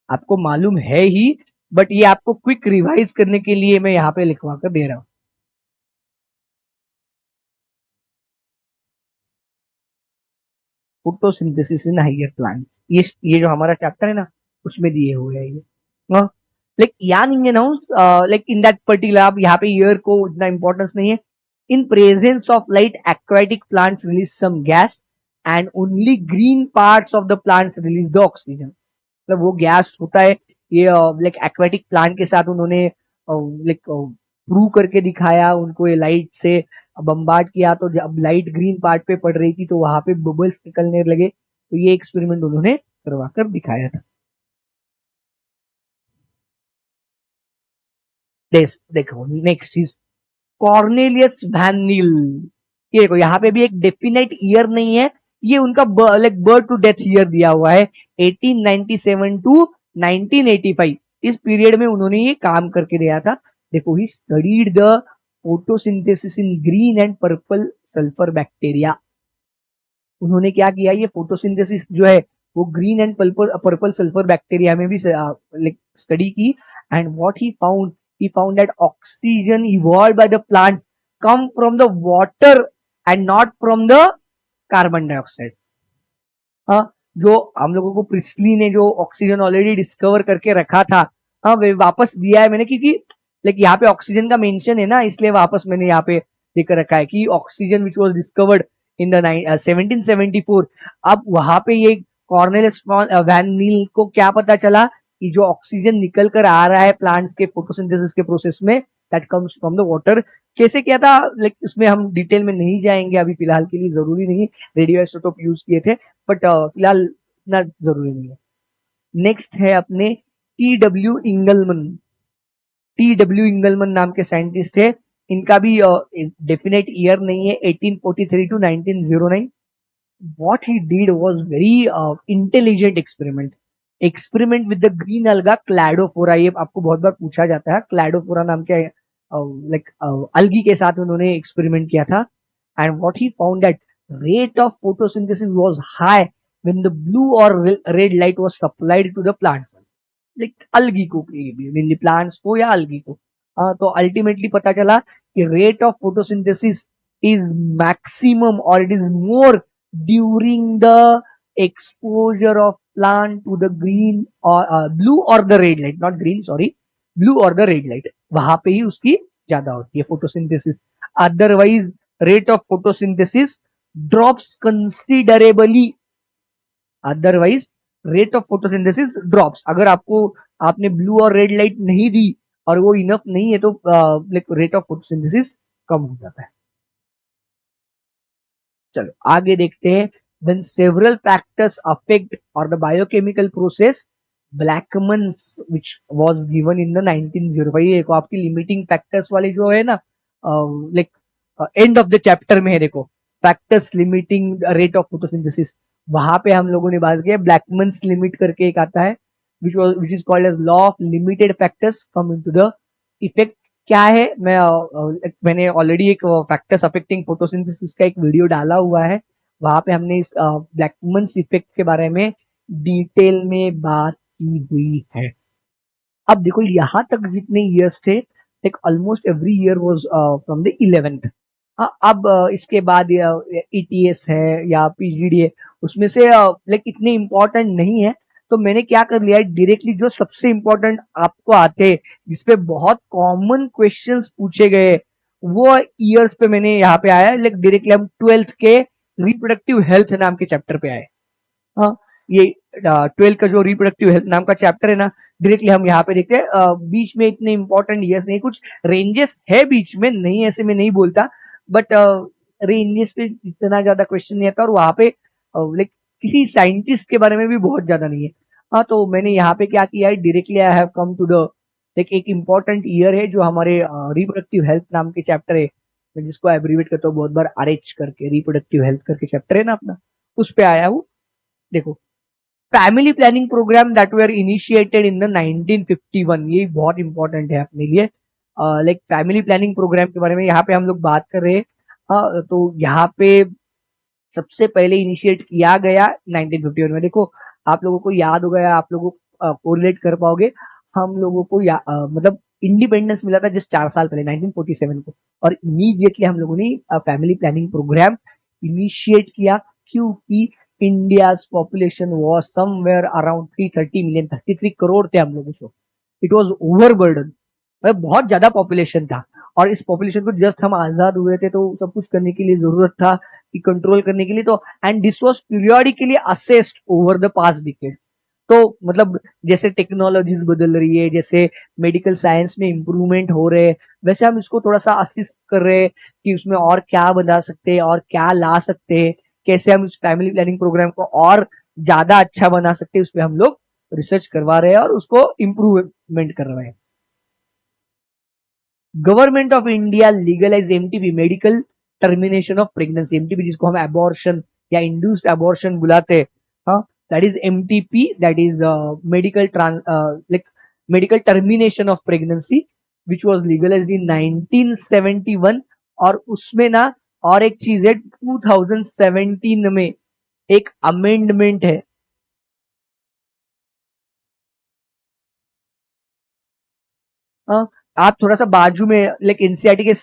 आपको मालूम है ही, बट ये आपको क्विक रिवाइज करने के लिए मैं यहाँ पे लिखवा कर दे रहा हूँ। फोटोसिंथेसिस इन हायर प्लांट्स, ये जो हमारा चैप्टर है ना, उसमें दिए हुए हैं ये। Like Jan Ingenhousz, like in that particular, अब यहाँ पे ईयर को इतना इंपॉर्टेंस नहीं है। In presence of light aquatic plants release some gas and only green parts of the plants release the oxygen. मतलब वो गैस होता है, ये लाइक एक्वाटिक प्लांट के साथ उन्होंने लाइक प्रूव करके दिखाया, उनको ये लाइट से बम्बार्ड किया, तो जब लाइट ग्रीन पार्ट पे पड़ रही थी तो वहां पे बबल्स निकलने लगे, तो ये एक्सपेरिमेंट उन्होंने करवा कर दिखाया था। देखो नेक्स्ट इज कॉर्नेलियस वैन नील। ये देखो यहाँ पे भी एक डेफिनेट ईयर नहीं है, ये उनका like birth to death year दिया हुआ है, 1897 टू 1985। इस पीरियड में उन्होंने ये काम करके दिया था। देखो, he studied the photosynthesis in green and purple sulphur bacteria. उन्होंने क्या किया, ये फोटोसिंथेसिस जो है वो green and purple sulphur bacteria में भी स्टडी की, and what he found that oxygen evolve by the plants come from the water and not from the carbon dioxide. हाँ, जो हम लोगों को प्रिस्टली ने जो ऑक्सीजन ऑलरेडी डिस्कवर करके रखा था, हाँ, वे वापस दिया है मैंने, क्योंकि लाइक यहाँ पे ऑक्सीजन का मेंशन है ना, इसलिए वापस मैंने यहाँ पे देकर रखा है कि oxygen which was discovered in the 1774। अब वहां पे ये कॉर्नेलियस वैन नील को क्या पता चला कि जो ऑक्सीजन निकल कर आ रहा है प्लांट्स के फोटोसिंथेसिस के प्रोसेस में, that comes from the water. कैसे किया था, लाइक इसमें हम डिटेल में नहीं जाएंगे अभी फिलहाल के लिए, जरूरी नहीं, रेडियो आइसोटोप यूज किए थे, बट फिलहाल इतना जरूरी नहीं है। नेक्स्ट है अपने टी डब्ल्यू इंगलमन। टी डब्ल्यू इंगलमन नाम के साइंटिस्ट है, इनका भी डेफिनेट ईयर नहीं है, 1843 to 1909। what he did was very intelligent experiment with the green alga Cladophora. ये आपको बहुत बार पूछा जाता है, क्लैडोफोरा नाम के लाइक अलगी के साथ उन्होंने एक्सपेरिमेंट किया था, and what he found that rate of photosynthesis was high when the blue or red light was supplied to the plants, like algae को, मेनली प्लांट्स को या अलगी को। तो अल्टीमेटली पता चला कि rate of photosynthesis is maximum और it is more during the exposure of plant to the green और ब्लू और the red light, not green, sorry, blue और द रेड लाइट, वहां पे ही उसकी ज्यादा होती है photosynthesis, otherwise rate of photosynthesis drops considerably, otherwise rate of photosynthesis drops. अगर आपको आपने ब्लू और रेड लाइट नहीं दी और वो इनफ नहीं है तो रेट ऑफ फोटोसिंथेसिस कम हो जाता है। चलो आगे देखते हैं। when several factors affect or the biochemical process, Blackman's which was given in the 1905, ये देखो आपकी लिमिटिंग फैक्टर्स वाली जो है ना, like end of the chapter में है, देखो factors limiting rate of photosynthesis, वहां पे हम लोगों ने बात किया ब्लैकमन्स लिमिट करके एक आता है which is called as law of limited factors come into the effect. क्या है, मैंने ऑलरेडी एक फैक्टर्स अफेक्टिंग फोटोसिंथेसिस का एक वीडियो डाला हुआ है, वहां पे हमने इस ब्लैकमन्स इफेक्ट के बारे में डिटेल में बात की हुई है। अब देखो यहाँ तक जितने ईयर्स थे, like almost every year was from the 11th। हाँ, अब इसके बाद ईटीएस है या पीजीडी है, उसमें से लाइक इतने इंपॉर्टेंट नहीं है, तो मैंने क्या कर लिया है डायरेक्टली जो सबसे इंपॉर्टेंट आपको आते, जिसपे बहुत कॉमन क्वेश्चंस पूछे गए, वो ईयर्स पे मैंने यहाँ पे आया, लाइक डायरेक्टली हम 12th के रिप्रोडक्टिव हेल्थ नाम के चैप्टर पे आए। हाँ, ये 12th का जो रिप्रोडक्टिव हेल्थ नाम का चैप्टर है ना, डायरेक्टली हम यहाँ पे देखते हैं। बीच में इतने इंपॉर्टेंट ईयर्स नहीं, कुछ रेंजेस है बीच में, नहीं ऐसे में नहीं बोलता, बट रेंजेस पे इतना ज्यादा क्वेश्चन नहीं आता, और वहां पे लाइक किसी साइंटिस्ट के बारे में भी बहुत ज्यादा नहीं है। हाँ, तो मैंने यहाँ पे क्या किया है, directly I have come to the like एक इंपॉर्टेंट ईयर है जो हमारे रिप्रोडक्टिव हेल्थ नाम के चैप्टर है, मैं जिसको एब्रीवेट करता हूँ बहुत बार आरएच करके, रिप्रोडक्टिव हेल्थ करके चैप्टर है ना अपना, उस पे आया हूँ। देखो, family planning programme that were initiated in the 1951, ये बहुत इंपॉर्टेंट है अपने लिए। लाइक फैमिली प्लानिंग प्रोग्राम के बारे में यहाँ पे हम लोग बात कर रहे हैं। तो यहाँ पे सबसे पहले इनिशिएट किया गया 1951 में। देखो, आप लोगों को याद होगा या आप लोगों को कोरिलेट कर पाओगे, हम लोगों को मतलब इंडिपेंडेंस मिला था जस्ट 4 साल पहले 1947 को, और इमीडिएटली हम लोगों ने फैमिली प्लानिंग प्रोग्राम इनिशिएट किया, क्योंकि India's population was somewhere around 330 million, 33 crore थे हम लोगों को। इट वाज ओवरबर्डन, बहुत ज्यादा पॉपुलेशन था, और इस पॉपुलेशन को जस्ट हम आजाद हुए थे तो सब कुछ करने के लिए जरूरत था कि कंट्रोल करने के लिए, तो and this was periodically assessed over the past decades. तो मतलब जैसे टेक्नोलॉजीज बदल रही है, जैसे मेडिकल साइंस में इंप्रूवमेंट हो रहे हैं, वैसे हम इसको थोड़ा सा असिस्ट कर रहे हैं कि उसमें और क्या बना सकते हैं और क्या ला सकते हैं, कैसे हम इस फैमिली प्लानिंग प्रोग्राम को और ज्यादा अच्छा बना सकते हैं, उस पर हम लोग रिसर्च करवा रहे हैं और उसको इम्प्रूवमेंट कर रहे हैं। Government of India legalise MTP, medical termination of pregnancy, MTP जिसको हम अबॉर्शन या इंड्यूस्ड अबॉर्शन बुलाते हैं, हाँ, that is MTP, that is medical like medical termination of pregnancy, which was legalised in 1971। और उसमें ना और एक चीज है, 2017 में एक अमेंडमेंट है। आप थोड़ा सा बाजू में लाइक एनसीईआरटी के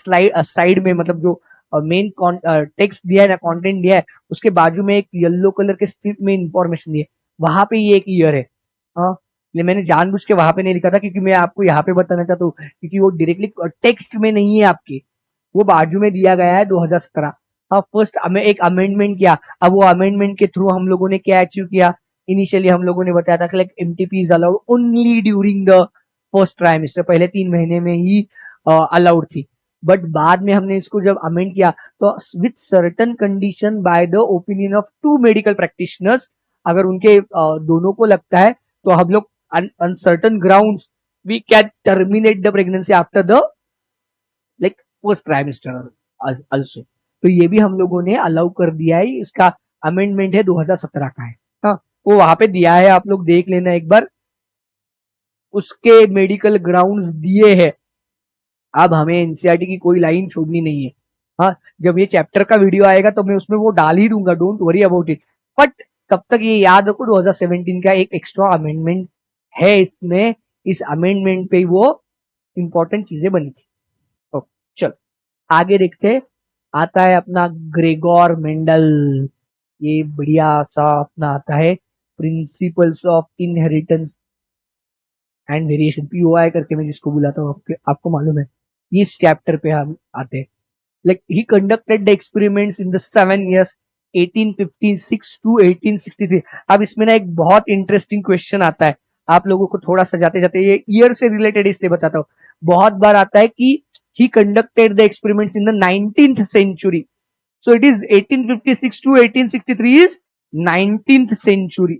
साइड में, मतलब जो मेन टेक्स्ट दिया है ना, कंटेंट दिया है, उसके बाजू में एक येलो कलर के स्ट्रिप में इंफॉर्मेशन दी है, वहां पे ये एक ईयर है। हाँ, ये मैंने जानबूझ के वहां पे नहीं लिखा था, क्योंकि मैं आपको यहाँ पे बताना चाहता हूँ, क्योंकि वो डायरेक्टली टेक्स्ट में नहीं है आपके, वो बाजू में दिया गया है 2017। हाँ, फर्स्ट हमें एक अमेंडमेंट किया, अब वो अमेंडमेंट के थ्रू हम लोगों ने क्या अचीव किया, इनिशियली हम लोगों ने बताया था कि like MTP is allowed only during the first trimester, पहले 3 महीने में ही अलाउड थी, बट बाद में हमने इसको जब अमेंड किया तो with certain condition by the opinion of 2 medical practitioners, अगर उनके दोनों को लगता है तो हम लोग uncertain grounds we can terminate the pregnancy after the like first trimester also. तो ये भी हम लोगों ने अलाउ कर दिया है, इसका अमेंडमेंट है 2017 का है। हाँ, वो वहां पे दिया है, आप लोग देख लेना एक बार, उसके मेडिकल ग्राउंड्स दिए हैं। अब हमें एनसीईआरटी की कोई लाइन छोड़नी नहीं है। हाँ, जब ये चैप्टर का वीडियो आएगा तो मैं उसमें वो डाल ही दूंगा, don't worry about it, but तब तक ये याद रखो 2017 का एक एक्स्ट्रा अमेंडमेंट है इसमें, इस अमेंडमेंट पे वो इंपॉर्टेंट चीजें बनी थी। तो चलो आगे देखते हैं। आता है अपना ग्रेगोर मेंडल, ये बढ़िया सा अपना आता है principles of inheritance and variation, POI करके मैं जिसको बुलाता हूँ, आपको मालूम है, इस चैप्टर पे हम आते हैं। Like he conducted the experiments in the 7 years 1856 to 1863। अब इसमें ना एक बहुत इंटरेस्टिंग क्वेश्चन आता है, आप लोगों को थोड़ा सा जाते जाते ये ईयर से रिलेटेड इसलिए बताता हूँ। बहुत बार आता है कि he conducted the experiments in the 19th century, so it is 1856 to 1863 is 19th century।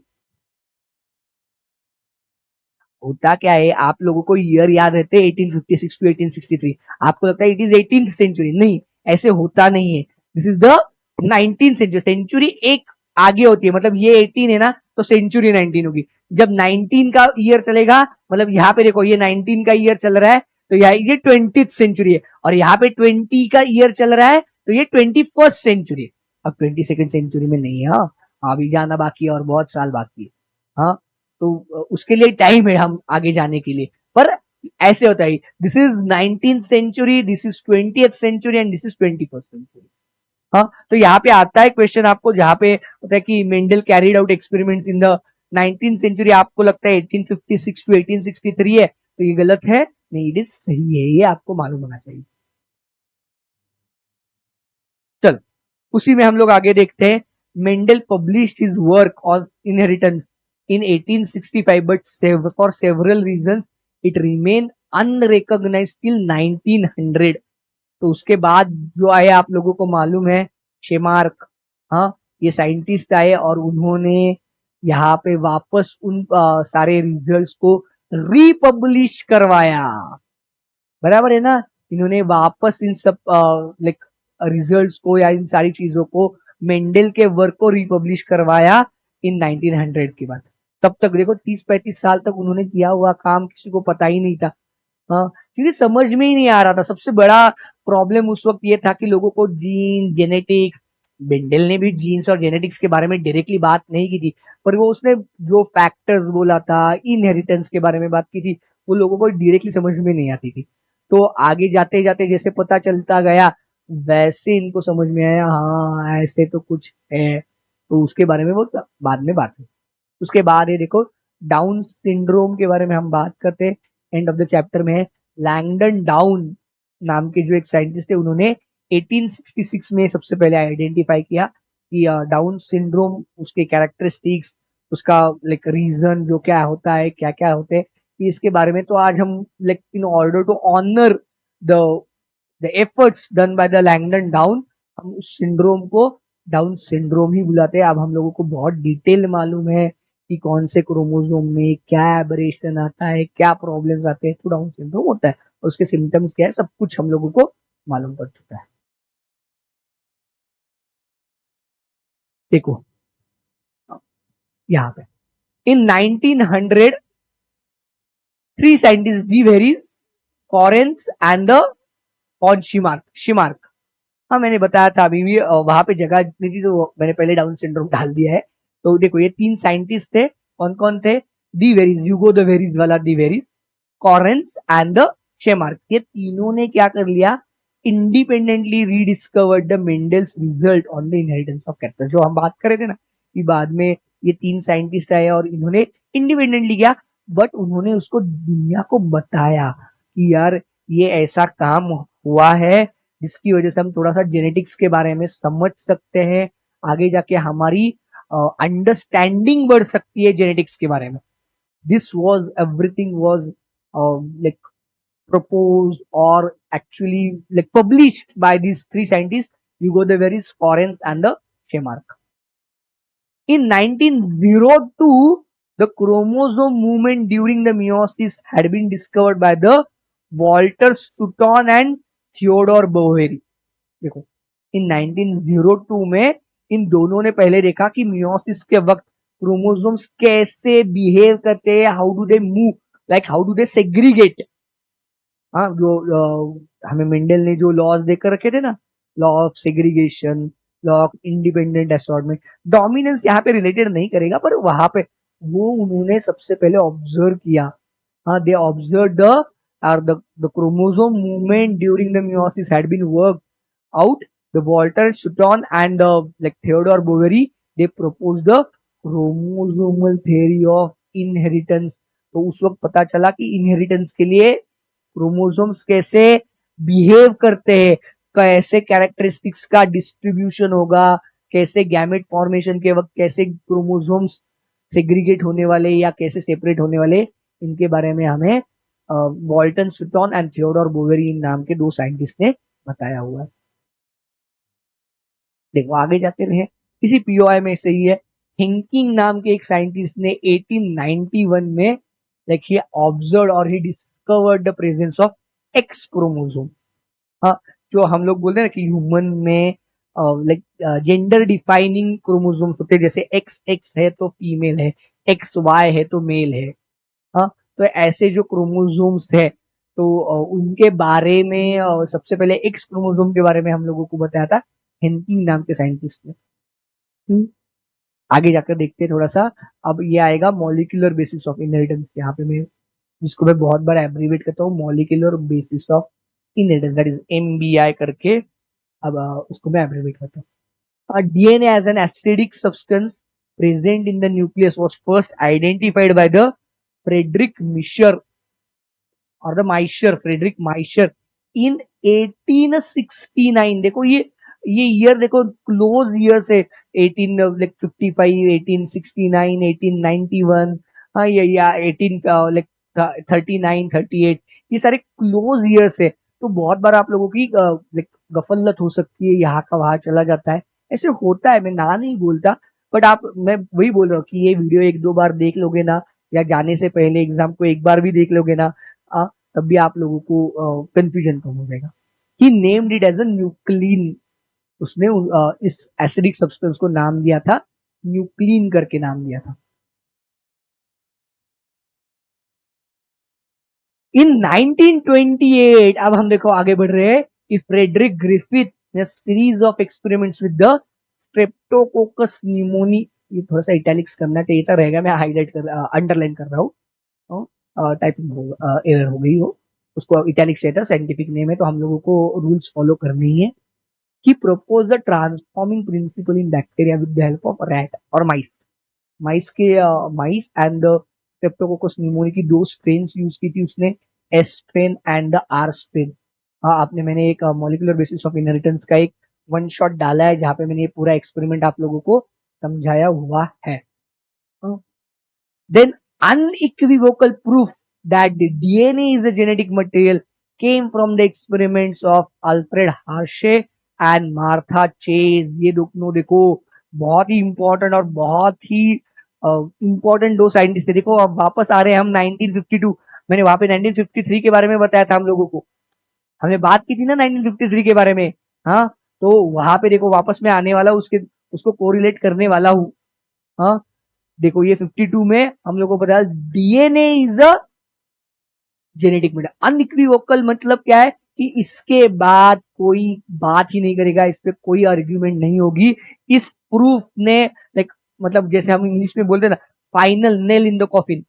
होता क्या है, आप लोगों को ईयर याद रहते हैं 1856 टू 1863, आपको लगता है इट इज 18th सेंचुरी, नहीं ऐसे होता नहीं है। This is the 19th century. Century एक आगे होती है, मतलब ये 18 है ना तो सेंचुरी 19 होगी। जब 19 का ईयर चलेगा, मतलब यहाँ पे देखो ये 19 का ईयर चल रहा है तो यहाँ ये 20th सेंचुरी है, और यहाँ पे 20 का ईयर चल रहा है तो ये 21st सेंचुरी है। अब 22nd सेंचुरी में नहीं है, हाँ अभी जाना बाकी है और बहुत साल बाकी है। हाँ तो उसके लिए टाइम है हम आगे जाने के लिए, पर ऐसे होता है, this is 19th century, this is 20th century and this is 21st century. हाँ तो यहाँ पे आता है क्वेश्चन आपको, जहाँ पे होता है कि Mendel carried out experiments in the 19th century, आपको लगता है 1856 टू 1863 है, तो ये गलत है, नहीं इट इज सही है, ये आपको मालूम होना चाहिए। चल उसी में हम लोग आगे देखते हैं। Mendel published his work on inheritance in 1865, but for several reasons it remained unrecognized till 1900। तो उसके बाद जो आए आप लोगों को मालूम है, शेमार्क, हाँ ये साइंटिस्ट आए और उन्होंने यहाँ पे वापस उन सारे रिजल्ट्स को रिपब्लिश करवाया, बराबर है ना। इन्होंने वापस इन सब लाइक रिजल्ट्स को या इन सारी चीजों को, मेंडल के वर्क को रिपब्लिश करवाया इन 1900 के बाद। तब तक देखो 30-35 साल तक उन्होंने किया हुआ काम किसी को पता ही नहीं था, हाँ क्योंकि समझ में ही नहीं आ रहा था। सबसे बड़ा प्रॉब्लम उस वक्त ये था कि लोगों को जीन जेनेटिक्स, मेंडल ने भी जीन्स और जेनेटिक्स के बारे में डायरेक्टली बात नहीं की थी, पर वो उसने जो फैक्टर्स बोला था, इनहेरिटेंस के बारे में बात की थी, वो लोगों को डायरेक्टली समझ में नहीं आती थी। तो आगे जाते जाते जैसे पता चलता गया, वैसे इनको समझ में आया हाँ ऐसे तो कुछ है, तो उसके बारे में वो बाद में बात हुई। उसके बाद ये देखो डाउन सिंड्रोम के बारे में हम बात करते हैं, एंड ऑफ द चैप्टर में है। लैंगडन डाउन नाम के जो एक साइंटिस्ट थे, उन्होंने 1866 में सबसे पहले आइडेंटिफाई किया कि डाउन सिंड्रोम, उसके कैरेक्टरिस्टिक्स, उसका लाइक रीजन जो क्या होता है, क्या क्या होते हैं, इसके बारे में। तो आज हम like in order to honour the the efforts done by the Langdon Down, हम उस सिंड्रोम को डाउन सिंड्रोम ही बुलाते हैं। अब हम लोगों को बहुत डिटेल मालूम है कि कौन से क्रोमोसोम में क्या एबरेशन आता है, क्या प्रॉब्लम्स आते हैं, तो डाउन सिंड्रोम होता है और उसके सिम्टम्स क्या है, सब कुछ हम लोगों को मालूम पड़ चुका है। देखो यहाँ पे in 1900 three scientist de Vries, Correns and the von Tschermak. हाँ मैंने बताया था अभी भी, वहां पे जगह जितनी थी तो मैंने पहले डाउन सिंड्रोम डाल दिया है। तो देखो ये तीन साइंटिस्ट थे, कौन कौन थे, दी वेरीज, यूगो द वेरीज वाला दी वेरीज, कॉरेंस एंड द शेमार्क, ये तीनों ने क्या कर लिया, independently rediscovered the Mendel's result on the inheritance of character. जो हम बात कर रहे थे ना कि बाद में ये तीन साइंटिस्ट आए और इन्होंने इंडिपेंडेंटली किया, बट उन्होंने उसको दुनिया को बताया कि यार ये ऐसा काम हुआ है, जिसकी वजह से हम थोड़ा सा जेनेटिक्स के बारे में समझ सकते हैं, आगे जाके हमारी अंडरस्टैंडिंग बढ़ सकती है जेनेटिक्स के बारे में। This was everything was like proposed or actually like published by these three scientists, Hugo de Veris, Correns and the Shemark. In 1902, the chromosome movement during the meiosis had been discovered by the Walter Sutton and Theodore Boveri। देखो इन 1902 में इन दोनों ने पहले देखा कि मियोसिस के वक्त क्रोमोसोम्स कैसे बिहेव करते हैं, how do they move, like how do they segregate. हाँ जो हमें मेंडल ने जो लॉज देकर रखे थे ना, law of segregation, law of independent assortment, dominance यहाँ पे रिलेटेड नहीं करेगा, पर वहां पे वो उन्होंने सबसे पहले ऑब्जर्व किया। हाँ they observe the chromosome movement during the meiosis had been work out. The Walter Sutton and like Theodor Boveri, they propose the chromosomal theory of inheritance. तो उस वक्त पता चला कि इनहेरिटेंस के लिए क्रोमोसोम्स कैसे बिहेव करते हैं, कैसे कैरेक्टरिस्टिक्स का डिस्ट्रीब्यूशन होगा, कैसे गैमेट फॉर्मेशन के वक्त कैसे क्रोमोसोम्स सेग्रीगेट होने वाले या कैसे सेपरेट होने वाले, इनके बारे में हमें वॉल्टन सुटॉन एंड थियोडोर बोवेरी नाम के दो साइंटिस्ट ने बताया हुआ है। देखो आगे जाते रहे, इसी पीओआई में से ही है, हिंकिंग नाम के एक साइंटिस्ट ने 1891 में लाइक ही ऑब्जर्व और he discovered the presence of x chromosome. हाँ, जो हम लोग बोलते हैं ना कि ह्यूमन में लाइक जेंडर डिफाइनिंग क्रोमोसोम्स होते हैं, जैसे एक्स एक्स है तो फीमेल है, एक्स वाई है तो मेल है। हाँ, तो ऐसे जो क्रोमोसोम्स है तो उनके बारे में सबसे पहले एक्स क्रोमोसोम के बारे में हम लोगों को बताया था हेनकिंग नाम के साइंटिस्ट ने। आगे जाकर देखते हैं थोड़ा सा। अब ये आएगा मॉलिक्यूलर बेसिस ऑफ इनहेरिटेंस, यहाँ पे मैं जिसको मैं बहुत बार एब्रीवेट करता हूँ, molecular basis of inheritance, that is MBI करके। अब उसको मैं एब्रीवेट करता हूँ। DNA as an acidic substance present in the nucleus was first identified by the Friedrich Miescher और द माइशर, फ्रेडरिक माइशर इन 1869। देखो ये ईयर देखो क्लोज ईयर से 1855, 1869, 1891, हाँ ये या 18 लाइक 39, 38, ये सारे क्लोज ईयर से। तो बहुत बार आप लोगों की लाइक गफलत हो सकती है, यहाँ का वहां चला जाता है, ऐसे होता है, मैं ना नहीं बोलता, बट आप, मैं वही बोल रहा हूँ कि ये वीडियो एक दो बार देख लोगे ना, या जाने से पहले एग्जाम को एक बार भी देख लोगे ना, तब भी आप लोगों को कंफ्यूजन कम हो जाएगा। He named it as a nuclein, उसने इस एसिडिक सब्सटेंस को नाम दिया था, न्यूक्लीन करके नाम दिया था। इन 1928 अब हम देखो आगे बढ़ रहे हैं कि फ्रेडरिक ग्रिफिथ ने series of experiments with the Streptococcus pneumoniae, ये थोड़ा सा इटैलिक्स करना चाहिए था, रहेगा, मैं हाईलाइट कर अंडरलाइन कर रहा हूँ, टाइपिंग एरर हो गई हो, उसको इटैलिक से था, साइंटिफिक नेम है तो हम लोगों को रूल्स फॉलो करने ही है। कि propose the transforming principle in bacteria with the help of rat और माइस, माइस के माइस एंड द स्ट्रेप्टोकोकस न्यूमोनी की दो स्ट्रेन यूज की थी उसने, S strain and the R strain. हाँ, आपने, मैंने एक मॉलिक्यूलर बेसिस ऑफ इनहेरिटेंस का एक वन शॉट डाला है जहां पे मैंने ये पूरा एक्सपेरिमेंट आप लोगों को समझाया हुआ है। Then unequivocal proof that the DNA is a genetic material came from the experiments of Alfred Hershey and Martha Chase। ये दोनों देखो बहुत ही इंपॉर्टेंट और बहुत ही इंपॉर्टेंट दो साइंटिस्ट है। देखो अब वापस आ रहे हैं हम 1952, मैंने वहां पे 1953 के बारे में बताया था हम लोगों को, हमने बात की थी ना 1953 के बारे में। हाँ, तो वहां पे देखो वापस में आने वाला उसके, उसको कोरिलेट करने वाला हूँ। हाँ, देखो ये 52 में हम लोग को पता है DNA is a genetic material. Unequivocal मतलब क्या है कि इसके बाद कोई बात ही नहीं करेगा, इस पे कोई आर्ग्यूमेंट नहीं होगी। इस प्रूफ ने लाइक, मतलब जैसे हम इंग्लिश में बोलते हैं ना, final nail in the coffin,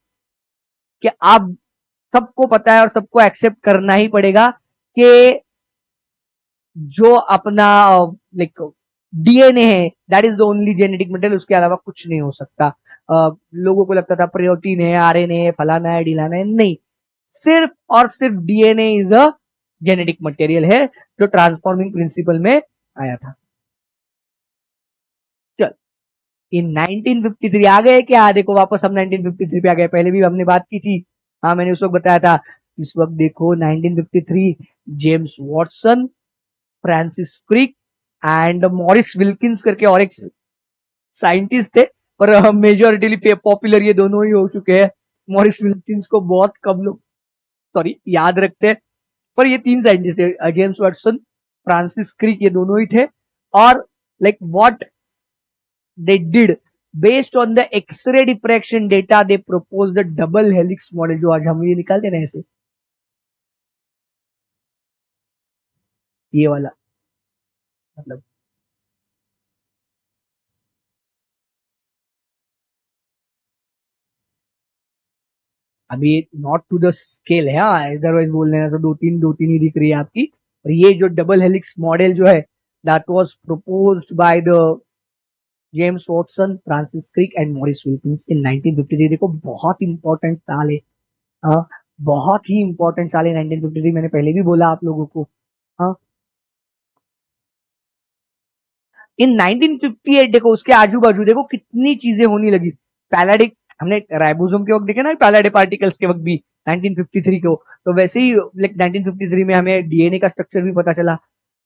कि आप सबको पता है और सबको एक्सेप्ट करना ही पड़ेगा कि जो अपना लाइक डीएनए है that is the only genetic material, उसके अलावा कुछ नहीं हो सकता। लोगों को लगता था प्रोटीन है, आरएनए है, फलाना है, ढिलाना है, नहीं, सिर्फ और सिर्फ DNA is a genetic material है, जो ट्रांसफॉर्मिंग प्रिंसिपल में आया था। चल, इन 1953 आ गए क्या, देखो वापस हम 1953 पे आ गए, पहले भी हमने बात की थी। हाँ, मैंने उस वक्त बताया था, इस वक्त देखो 1953, James Watson, Francis Crick and Maurice Wilkins करके और एक साइंटिस्ट थे, पर मेजोरिटीली पॉपुलर ये दोनों ही हो चुके हैं। मॉरिस विल्किंस को बहुत कम लोग सॉरी याद रखते हैं, पर ये तीन साइंटिस्ट थे, जेम्स वाटसन, फ्रांसिस क्रिक, ये दोनों ही थे। और like what they did, based on the X ray diffraction data they propose the double helix model, जो आज हम ये निकालते हैं ऐसे, ये वाला मतलब। अभी नॉट टू द स्केल है, हाँ, अदरवाइज बोल रहे हैं तो दो तीन ही दिख रही है आपकी। और ये जो डबल हेलिक्स मॉडल जो है, that was proposed by the James Watson, Francis Crick and Maurice Wilkins in 1953। देखो बहुत इंपॉर्टेंट साल है। हाँ, बहुत ही इंपॉर्टेंट साल है 1953, मैंने पहले भी बोला आप लोगों को। हाँ, इन 1958 देखो उसके आजू बाजू देखो कितनी चीजें होने लगी। पैलाडिक, हमने राइबोसोम के वक्त देखे ना पैलाडे पार्टिकल्स के वक्त भी 1953 को, तो वैसे ही लाइक 1953 में हमें डीएनए का स्ट्रक्चर भी पता चला।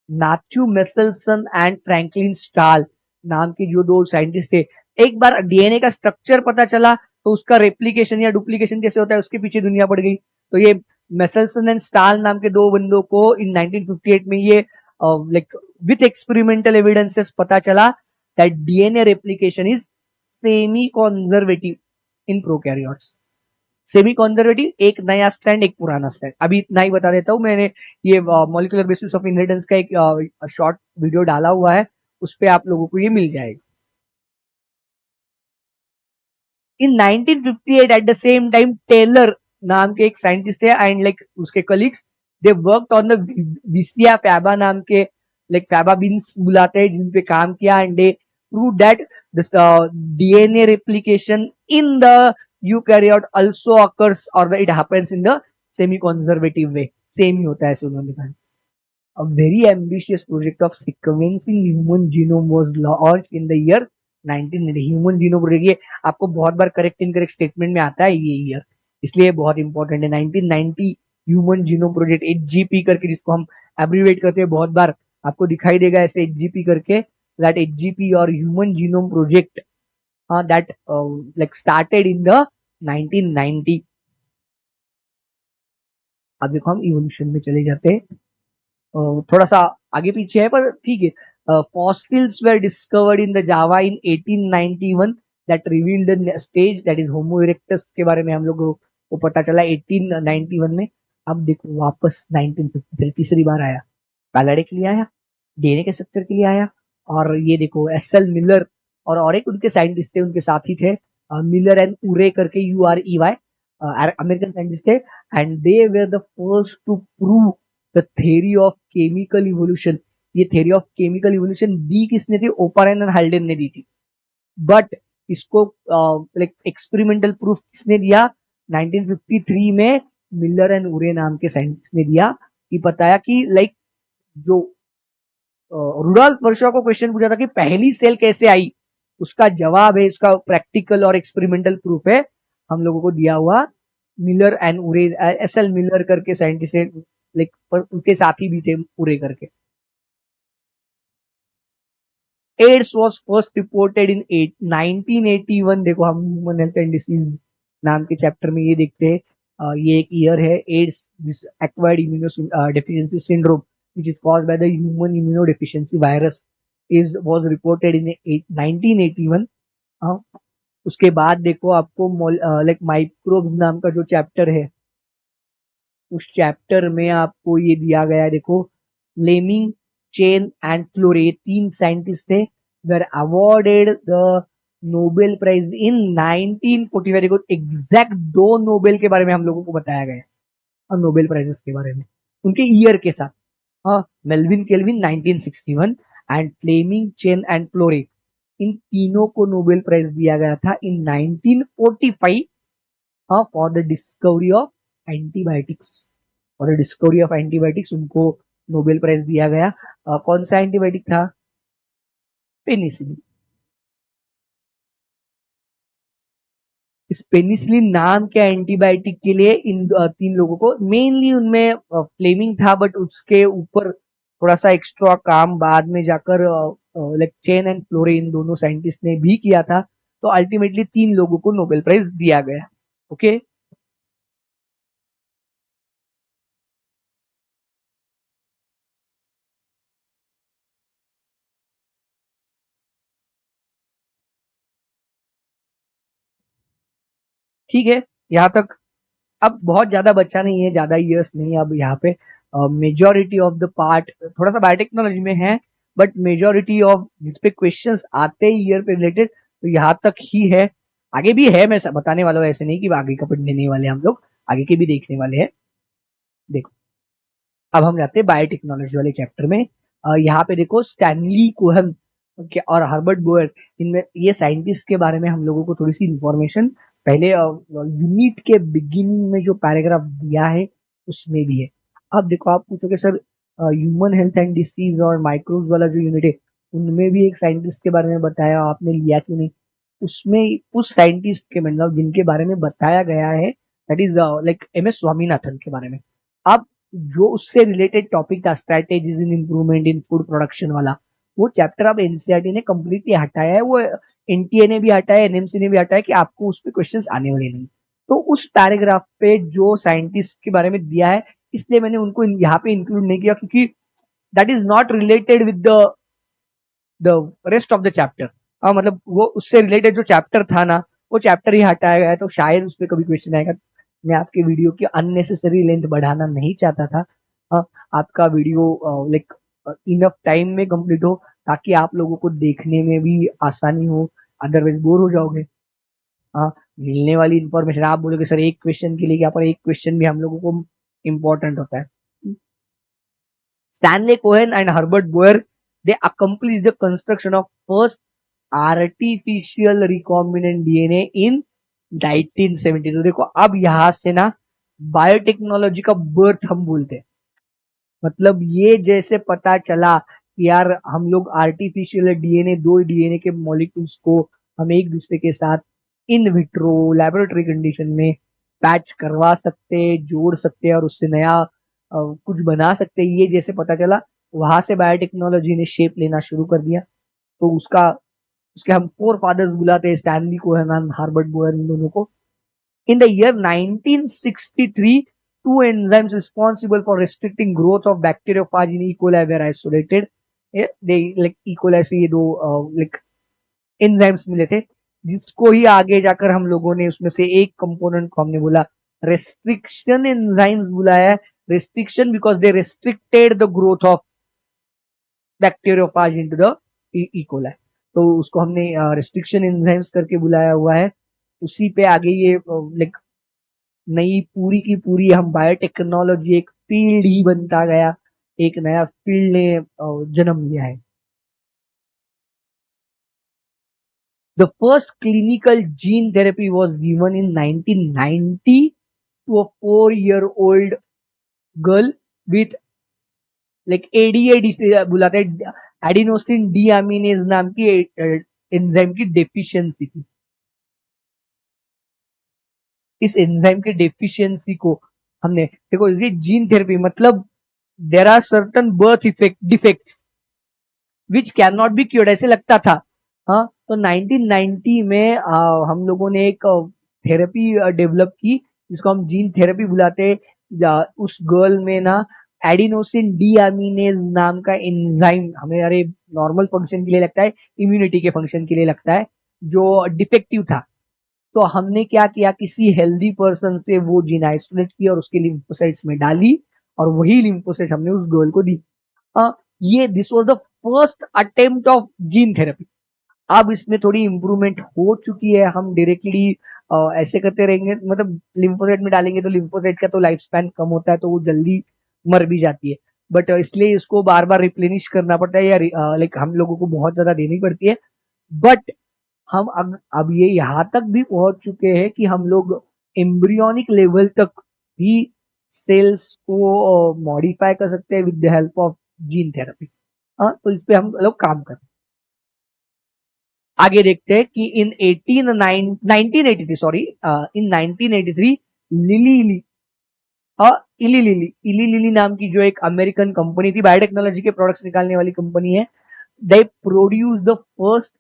Matthew Meselson and Franklin stall नाम के जो दो साइंटिस्ट थे, एक बार डीएनए का स्ट्रक्चर पता चला तो उसका रेप्लिकेशन या डुप्लीकेशन कैसे होता है उसके पीछे दुनिया पड़ गई। तो ये मेसेल्सन एंड स्टाल नाम के दो बंदों को इन 1958 में ये लाइक विथ एक्सपेरिमेंटल एविडेंसेस पता चला that DNA replication is semi conservative in prokaryotes. Semi conservative, एक नया स्टैंड एक पुराना स्टैंड। अभी इतना ही बता देता हूँ, मैंने ये मॉलिक्यूलर बेसिस ऑफ इनहेरिटेंस का एक शॉर्ट वीडियो डाला हुआ है, उस पे आप लोगों को ये मिल जाएगा। In 1958 at the same time Taylor नाम के एक साइंटिस्ट है एंड लाइक उसके colleagues, they worked on the Vicia faba नाम के लाइक फैबा बीन्स बुलाते हैं जिन पे काम किया and they prove that DNA replication in the eukaryote also occurs और it happens in the semi conservative way. Same ही होता है ऐसे उन्होंने कहा। A very ambitious project of sequencing human genome was launched in the year 1990। Human genome project, ये आपको बहुत बार करेक्ट इनकरेक्ट स्टेटमेंट में आता है ये ईयर, इसलिए बहुत इंपॉर्टेंट है। 1990 ह्यूमन जीनोम प्रोजेक्ट एचजीपी करके, जिसको हम एब्रीवेट करते हैं बहुत बार, आपको दिखाई देगा ऐसे एचजीपी करके। दैट एचजीपी और human genome project that like started in the 1990। अब देखो हम इवोल्यूशन में चले जाते हैं, थोड़ा सा आगे पीछे है पर ठीक है। fossils were discovered in the Java in 1891 that revealed the stage that is Homo erectus के बारे में हम लोगों को पता चला 1891 में। अब देखो वापस 1953 तीसरी बार आया, पैलाडे के लिए आया, डीएनए के स्ट्रक्चर के लिए आया, और ये देखो एसएल मिलर और एक उनके साइंटिस्ट थे उनके साथी थे, मिलर एंड उरे करके, UREY, अमेरिकन साइंटिस्ट थे and they were the first to prove the theory of chemical evolution. ये थ्योरी ऑफ केमिकल इवोल्यूशन दी किसने थी? ओपरेन एंड हाल्डेन ने दी थी। बट इसको लाइक एक्सपेरिमेंटल प्रूफ किसने दिया? 1953 में मिलर एंड उरे नाम के साइंटिस्ट ने दिया, कि बताया कि लाइक जो रुडोल्फ वर्शा को क्वेश्चन पूछा था कि पहली सेल कैसे आई, उसका जवाब है, उसका प्रैक्टिकल और एक्सपेरिमेंटल प्रूफ है हम लोगों को दिया हुआ Miller and Urey, S L Miller करके साइंटिस्ट है, लाइक पर उनके साथी भी थे उरे करके। AIDS was first reported in 1981। देखो हम ह्यूमन हेल्थ एंड डिसीज नाम के चैप्टर में ये देखते हैं, ये एक ईयर है, AIDS this acquired immunodeficiency syndrome which is caused by the human immunodeficiency virus is was reported in 1981। उसके बाद देखो आपको लाइक माइक्रोब्स नाम का जो चैप्टर है, उस चैप्टर में आपको ये दिया गया है, देखो फ्लेमिंग, चेन एंड फ्लोरे, तीन साइंटिस्ट थे, were awarded the Nobel prize in 1945। देखो एग्जैक्ट दो नोबेल के बारे में हम लोगों को बताया गया और नोबेल प्राइजेस के बारे में उनके ईयर के साथ। हाँ, Melvin Calvin 1961 and Fleming, Chain and Florey, इन तीनों को नोबेल प्राइज दिया गया था in 1945 for the discovery of antibiotics. For the discovery of antibiotics उनको नोबेल प्राइज दिया गया। कौन सा एंटीबायोटिक था? पेनिसिलिन। इस पेनिसिलिन नाम के एंटीबायोटिक के लिए इन तीन लोगों को, मेनली उनमें फ्लेमिंग था, बट उसके ऊपर थोड़ा सा एक्स्ट्रा काम बाद में जाकर लाइक चेन एंड फ्लोरे इन दोनों साइंटिस्ट ने भी किया था। तो अल्टीमेटली तीन लोगों को नोबेल प्राइज दिया गया। ओके, ठीक है, यहाँ तक। अब बहुत ज्यादा बच्चा नहीं है, ज्यादा ईयर्स नहीं है अब यहाँ पे। मेजोरिटी ऑफ द पार्ट थोड़ा सा बायोटेक्नोलॉजी में है, बट मेजोरिटी ऑफ जिसपे क्वेश्चंस आते हैं ईयर पे रिलेटेड तो यहाँ तक ही है। आगे भी है, मैं बताने वाला हूँ, ऐसे नहीं कि आगे का पढ़ने नहीं वाले हम लोग, आगे के भी देखने वाले हैं। देखो अब हम जाते हैं बायोटेक्नोलॉजी वाले चैप्टर में। यहाँ पे देखो स्टैनली कोहन और हर्बर्ट बोयर, इनमें ये साइंटिस्ट के बारे में हम लोगों को थोड़ी सी इंफॉर्मेशन पहले यूनिट के बिगिनिंग में जो पैराग्राफ दिया है उसमें भी है। अब देखो आप पूछोगे sir human health and disease और माइक्रोब्स वाला जो यूनिट है उनमें भी एक साइंटिस्ट के बारे में बताया, आपने लिया क्यों नहीं? उसमें उस साइंटिस्ट के मतलब जिनके बारे में बताया गया है that is like M S Swaminathan के बारे में। अब जो उससे रिलेटेड टॉपिक था strategies in improvement in food production वाला, वो चैप्टर अब एनसीईआरटी ने कंप्लीटली हटाया है, वो एनटीए ने भी हटाया, एनएमसी ने भी हटाया कि आपको उस पे क्वेश्चंस आने वाले नहीं। तो उस पैराग्राफ पे जो साइंटिस्ट के बारे में दिया है इसलिए मैंने उनको यहाँ पे इंक्लूड नहीं किया, क्योंकि that is not related with the rest of the chapter. मतलब वो उससे रिलेटेड जो चैप्टर था ना वो चैप्टर ही हटाया गया है, तो शायद उस पर कभी क्वेश्चन आएगा। मैं आपके वीडियो की अननेसेसरी लेंथ बढ़ाना नहीं चाहता था। अ, आपका वीडियो लाइक इनफ टाइम में कंप्लीट हो ताकि आप लोगों को देखने में भी आसानी हो, अदरवाइज बोर हो जाओगे। हाँ, मिलने वाली इंफॉर्मेशन आप बोलोगे सर एक क्वेश्चन के लिए क्या, पर एक क्वेश्चन भी हम लोगों को इम्पोर्टेंट होता है। Stanley Cohen and Herbert Boyer, they accomplished the construction of first artificial recombinant DNA in 1970। तो देखो अब यहां से ना बायोटेक्नोलॉजी का बर्थ हम बोलते हैं। मतलब ये जैसे पता चला कि यार हम लोग आर्टिफिशियल डीएनए, दो डीएनए के मॉलिक्यूल्स को हम एक दूसरे के साथ इन विट्रो लैबोरेटरी कंडीशन में पैच करवा सकते, जोड़ सकते और उससे नया कुछ बना सकते, ये जैसे पता चला वहां से बायोटेक्नोलॉजी ने शेप लेना शुरू कर दिया। तो उसका उसके हम फोर फादर्स बुलाते हैं, स्टैनली कोहेन, हार्बर्ट बोयर, इन दोनों को। In the year 1963, two enzymes responsible for restricting growth of bacteriophage in E. coli were isolated. They like E. coli से ये दो like enzymes मिले थे, जिसको ही आगे जाकर हम लोगों ने उसमें से एक कंपोनेंट को हमने बोला रेस्ट्रिक्शन एंजाइम्स बुलाया। Restriction because they restricted the growth of bacteriophage into the E coli. तो उसको हमने रेस्ट्रिक्शन एंजाइम्स करके बुलाया हुआ है। उसी पे आगे ये लाइक नई पूरी की पूरी हम बायोटेक्नोलॉजी एक फील्ड ही बनता गया, एक नया फील्ड ने जन्म लिया है। The first clinical gene therapy was given in 1990 to a 4-year old girl with like ADAD बुलाते हैं, एडिनोसिन डीअमीनेज नाम की एंजाइम की डेफिशिएंसी थी। इस एंजाइम की डेफिशिएंसी को हमने देखो, ये जीन थेरेपी मतलब there are certain birth effect defects which can not be cured, ऐसे लगता था। हाँ, तो 1990 में हम लोगों ने एक थेरेपी डेवलप की जिसको हम जीन थेरेपी बुलाते हैं। उस गर्ल में ना एडिनोसिन डीअमीनेज नाम का एंजाइम हमें अरे नॉर्मल फंक्शन के लिए लगता है, इम्यूनिटी के फंक्शन के लिए लगता है, जो डिफेक्टिव था। तो हमने क्या किया, किसी हेल्दी पर्सन से वो जीन आइसोलेट किया और उसके लिम्फोसाइट्स में डाली और वही लिम्फोसाइट्स हमने उस गर्ल को दी। ये this was the first attempt of gene therapy. अब इसमें थोड़ी इंप्रूवमेंट हो चुकी है, हम डायरेक्टली ऐसे करते रहेंगे, मतलब लिम्फोसाइट में डालेंगे तो लिम्फोसाइट का तो लाइफ स्पैन कम होता है तो वो जल्दी मर भी जाती है। बट इसलिए इसको बार बार रिप्लेनिश करना पड़ता है, या लाइक हम लोगों को बहुत ज्यादा देनी पड़ती है। बट हम अब ये यहाँ तक भी पहुंच चुके हैं कि हम लोग एम्ब्रियोनिक लेवल तक भी सेल्स को मॉडिफाई कर सकते हैं with the help of gene therapy. हाँ, तो इस पे हम लोग काम कर। आगे देखते हैं कि इन 1983 सॉरी इन 1983 लिली लिली इली लिली इली लिली नाम की जो एक अमेरिकन कंपनी थी, बायोटेक्नोलॉजी के प्रोडक्ट्स निकालने वाली कंपनी है, they produce the first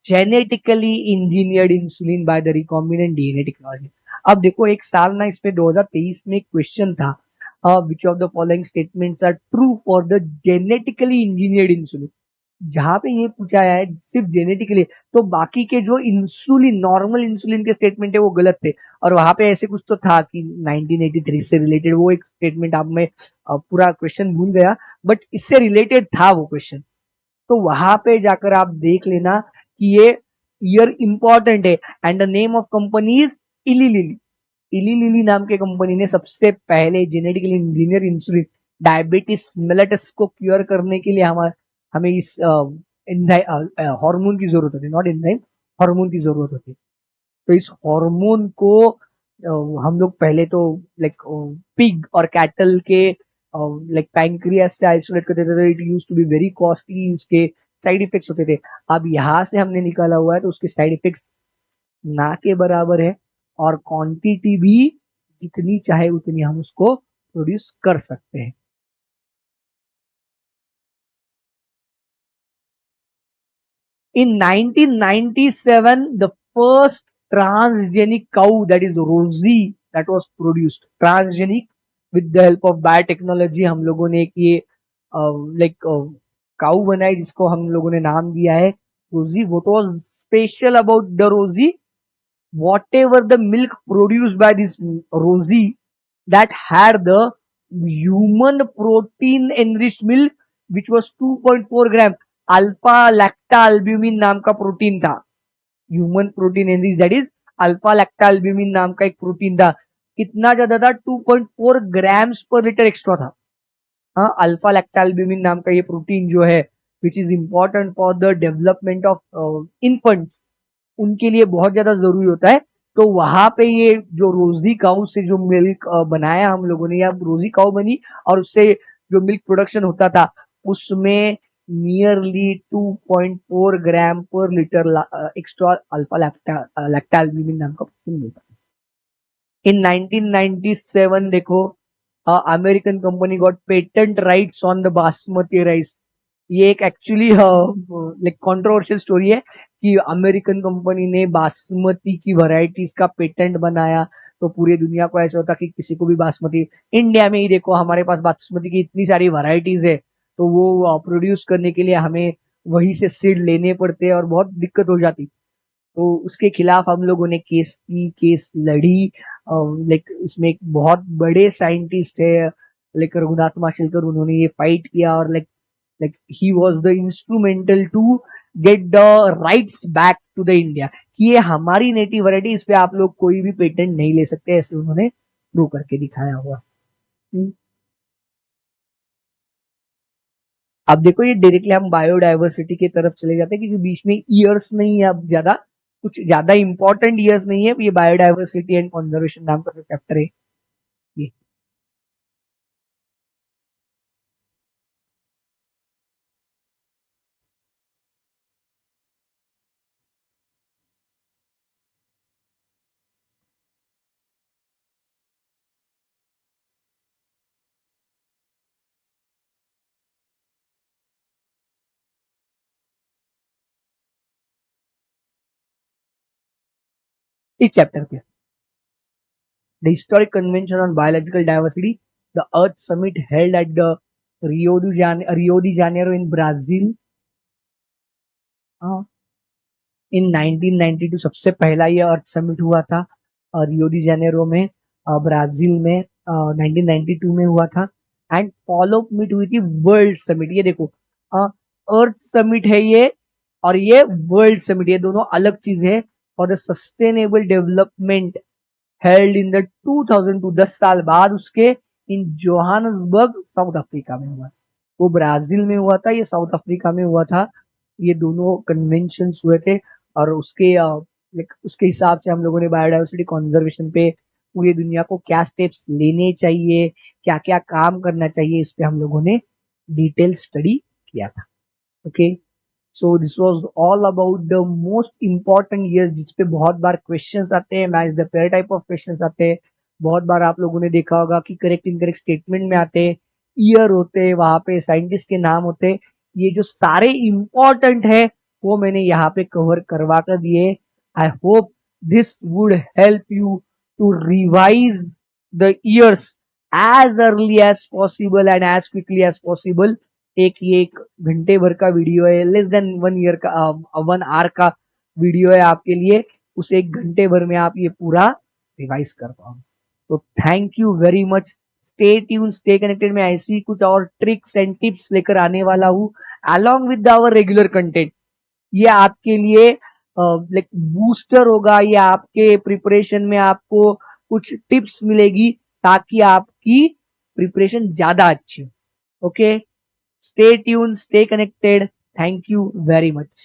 genetically engineered insulin by the recombinant DNA technology. अब देखो एक साल ना इस पे 2023 में एक क्वेश्चन था, which of the following statements are true for the genetically engineered insulin. जहां पे ये पूछा है सिर्फ जेनेटिकली, तो बाकी के जो इंसुलिन नॉर्मल इंसुलिन के स्टेटमेंट है वो गलत थे। और वहां पे ऐसे कुछ तो था कि 1983 से रिलेटेड वो एक स्टेटमेंट, अब मैं पूरा क्वेश्चन भूल गया, बट इससे रिलेटेड था वो क्वेश्चन। तो वहां पे जाकर आप देख लेना कि ये ईयर इंपॉर्टेंट है। And the name of company is इली लिली। इली लिली नाम के कंपनी ने सबसे पहले genetically engineer insulin diabetes mellitus को क्योर करने के लिए हमें इस हार्मोन की जरूरत होती है, नॉट एंजाइम, हार्मोन की जरूरत होती है। तो इस हार्मोन को हम लोग पहले तो लाइक पिग और कैटल के लाइक पैंक्रियास से आइसोलेट करते थे, it use to be very costly, उसके साइड इफेक्ट्स होते थे। अब यहाँ से हमने निकाला हुआ है तो उसके साइड इफेक्ट्स ना के बराबर है, और क्वांटिटी भी जितनी चाहे उतनी हम उसको प्रोड्यूस कर सकते हैं। In 1997, the first transgenic cow, that is Rosie, that was produced. Transgenic with the help of biotechnology हम लोगों ने एक ये लाइक काउ बनाई जिसको हम लोगों ने नाम दिया है रोजी। What was special about the Rosie? Whatever the milk produced by this Rosie, that had the human protein enriched milk which was 2.4 gram alpha lactalbumin का प्रोटीन था। Human protein enrich, that is alpha lactalbumin का एक प्रोटीन था। कितना ज्यादा था? 2.4 ग्राम्स पर लीटर एक्स्ट्रा था। हाँ, अल्फा लैक्टा अल्ब्यूमिन नाम का ये प्रोटीन जो है which is important for the development of infants, उनके लिए बहुत ज्यादा जरूरी होता है। तो वहां पे ये जो रोजी काउ से जो मिल्क बनाया हम लोगों ने, या रोजी काउ बनी और उससे जो मिल्क प्रोडक्शन होता था उसमें नियरली 2.4 ग्राम पर लीटर एक्स्ट्रा अल्फा लैक्टा एल्ब्यूमिन नाम का प्रोटीन मिलता है। इन 1997 देखो, American company got patent rights on the basmati rice. ये एक एक्चुअली लाइक कंट्रोवर्शियल स्टोरी है कि अमेरिकन कंपनी ने बासमती की वैरायटीज का पेटेंट बनाया, तो पूरी दुनिया को ऐसा होता कि किसी को भी बासमती, इंडिया में ही देखो हमारे पास बासमती की इतनी सारी वैरायटीज है, तो वो प्रोड्यूस करने के लिए हमें वहीं से सीड लेने पड़ते और बहुत दिक्कत हो जाती। तो उसके खिलाफ हम लोगों ने केस लड़ी। लाइक इसमें एक बहुत बड़े साइंटिस्ट है लाइक रघुनाथ माशेलकर, उन्होंने ये फाइट किया और like he was the instrumental to get the rights back to the India, कि ये हमारी नेटिव वैरायटी, इस पे आप लोग कोई भी पेटेंट नहीं ले सकते, ऐसे उन्होंने प्रूव करके दिखाया हुआ। अब देखो ये डायरेक्टली हम बायोडाइवर्सिटी की तरफ चले जाते हैं, क्योंकि बीच में ईयर्स नहीं है, अब ज्यादा कुछ ज्यादा इंपॉर्टेंट ईयर्स नहीं है, ये बायोडाइवर्सिटी एंड कंजर्वेशन नाम का जो चैप्टर है ये। इस चैप्टर पे the historic convention on biological diversity, the earth summit held at the Rio de Janeiro in Brazil in 1992। सबसे पहला ये अर्थ समिट हुआ था रियो डी जेनेरो में, ब्राजील में 1992 में हुआ था। एंड फॉलो मीट हुई थी वर्ल्ड समिट। ये देखो अर्थ समिट है ये, और ये वर्ल्ड समिट, ये दोनों अलग चीज है। For the sustainable development held in the 2002, 10 साल बाद उसके, इन जोहान्सबर्ग साउथ अफ्रीका में हुआ। वो ब्राजील में हुआ था, ये साउथ अफ्रीका में हुआ था। ये दोनों कन्वेंशन हुए थे, और उसके उसके हिसाब से हम लोगों ने बायोडाइवर्सिटी कंजर्वेशन पे पूरी दुनिया को क्या स्टेप्स लेने चाहिए, क्या क्या काम करना चाहिए, इस पे हम लोगों ने डिटेल स्टडी किया था। Okay, so this was all about the most important year, जिसपे बहुत बार क्वेश्चंस आते हैं, match the pair type of questions आते हैं। बहुत बार आप लोगों ने देखा होगा कि करेक्ट इनकरेक्ट स्टेटमेंट में आते हैं, ईयर होते हैं, वहां पे साइंटिस्ट के नाम होते हैं। ये जो सारे इंपॉर्टेंट है वो मैंने यहाँ पे कवर करवा कर दिए। I hope this would help you to revise the years as early as possible and as quickly as possible. ये एक घंटे भर का वीडियो है, लेस देन 1 ईयर का 1 आवर का वीडियो है आपके लिए, उस एक घंटे भर में आप ये पूरा रिवाइज कर पाओ। तो thank you very much, stay tune, stay connected. में ऐसी कुछ और ट्रिक्स एंड टिप्स लेकर आने वाला हूँ along with our regular content. ये आपके लिए लाइक बूस्टर होगा, ये आपके प्रिपरेशन में आपको कुछ टिप्स मिलेगी ताकि आपकी प्रिपरेशन ज्यादा अच्छी हो। Okay, stay tuned, stay connected. Thank you very much.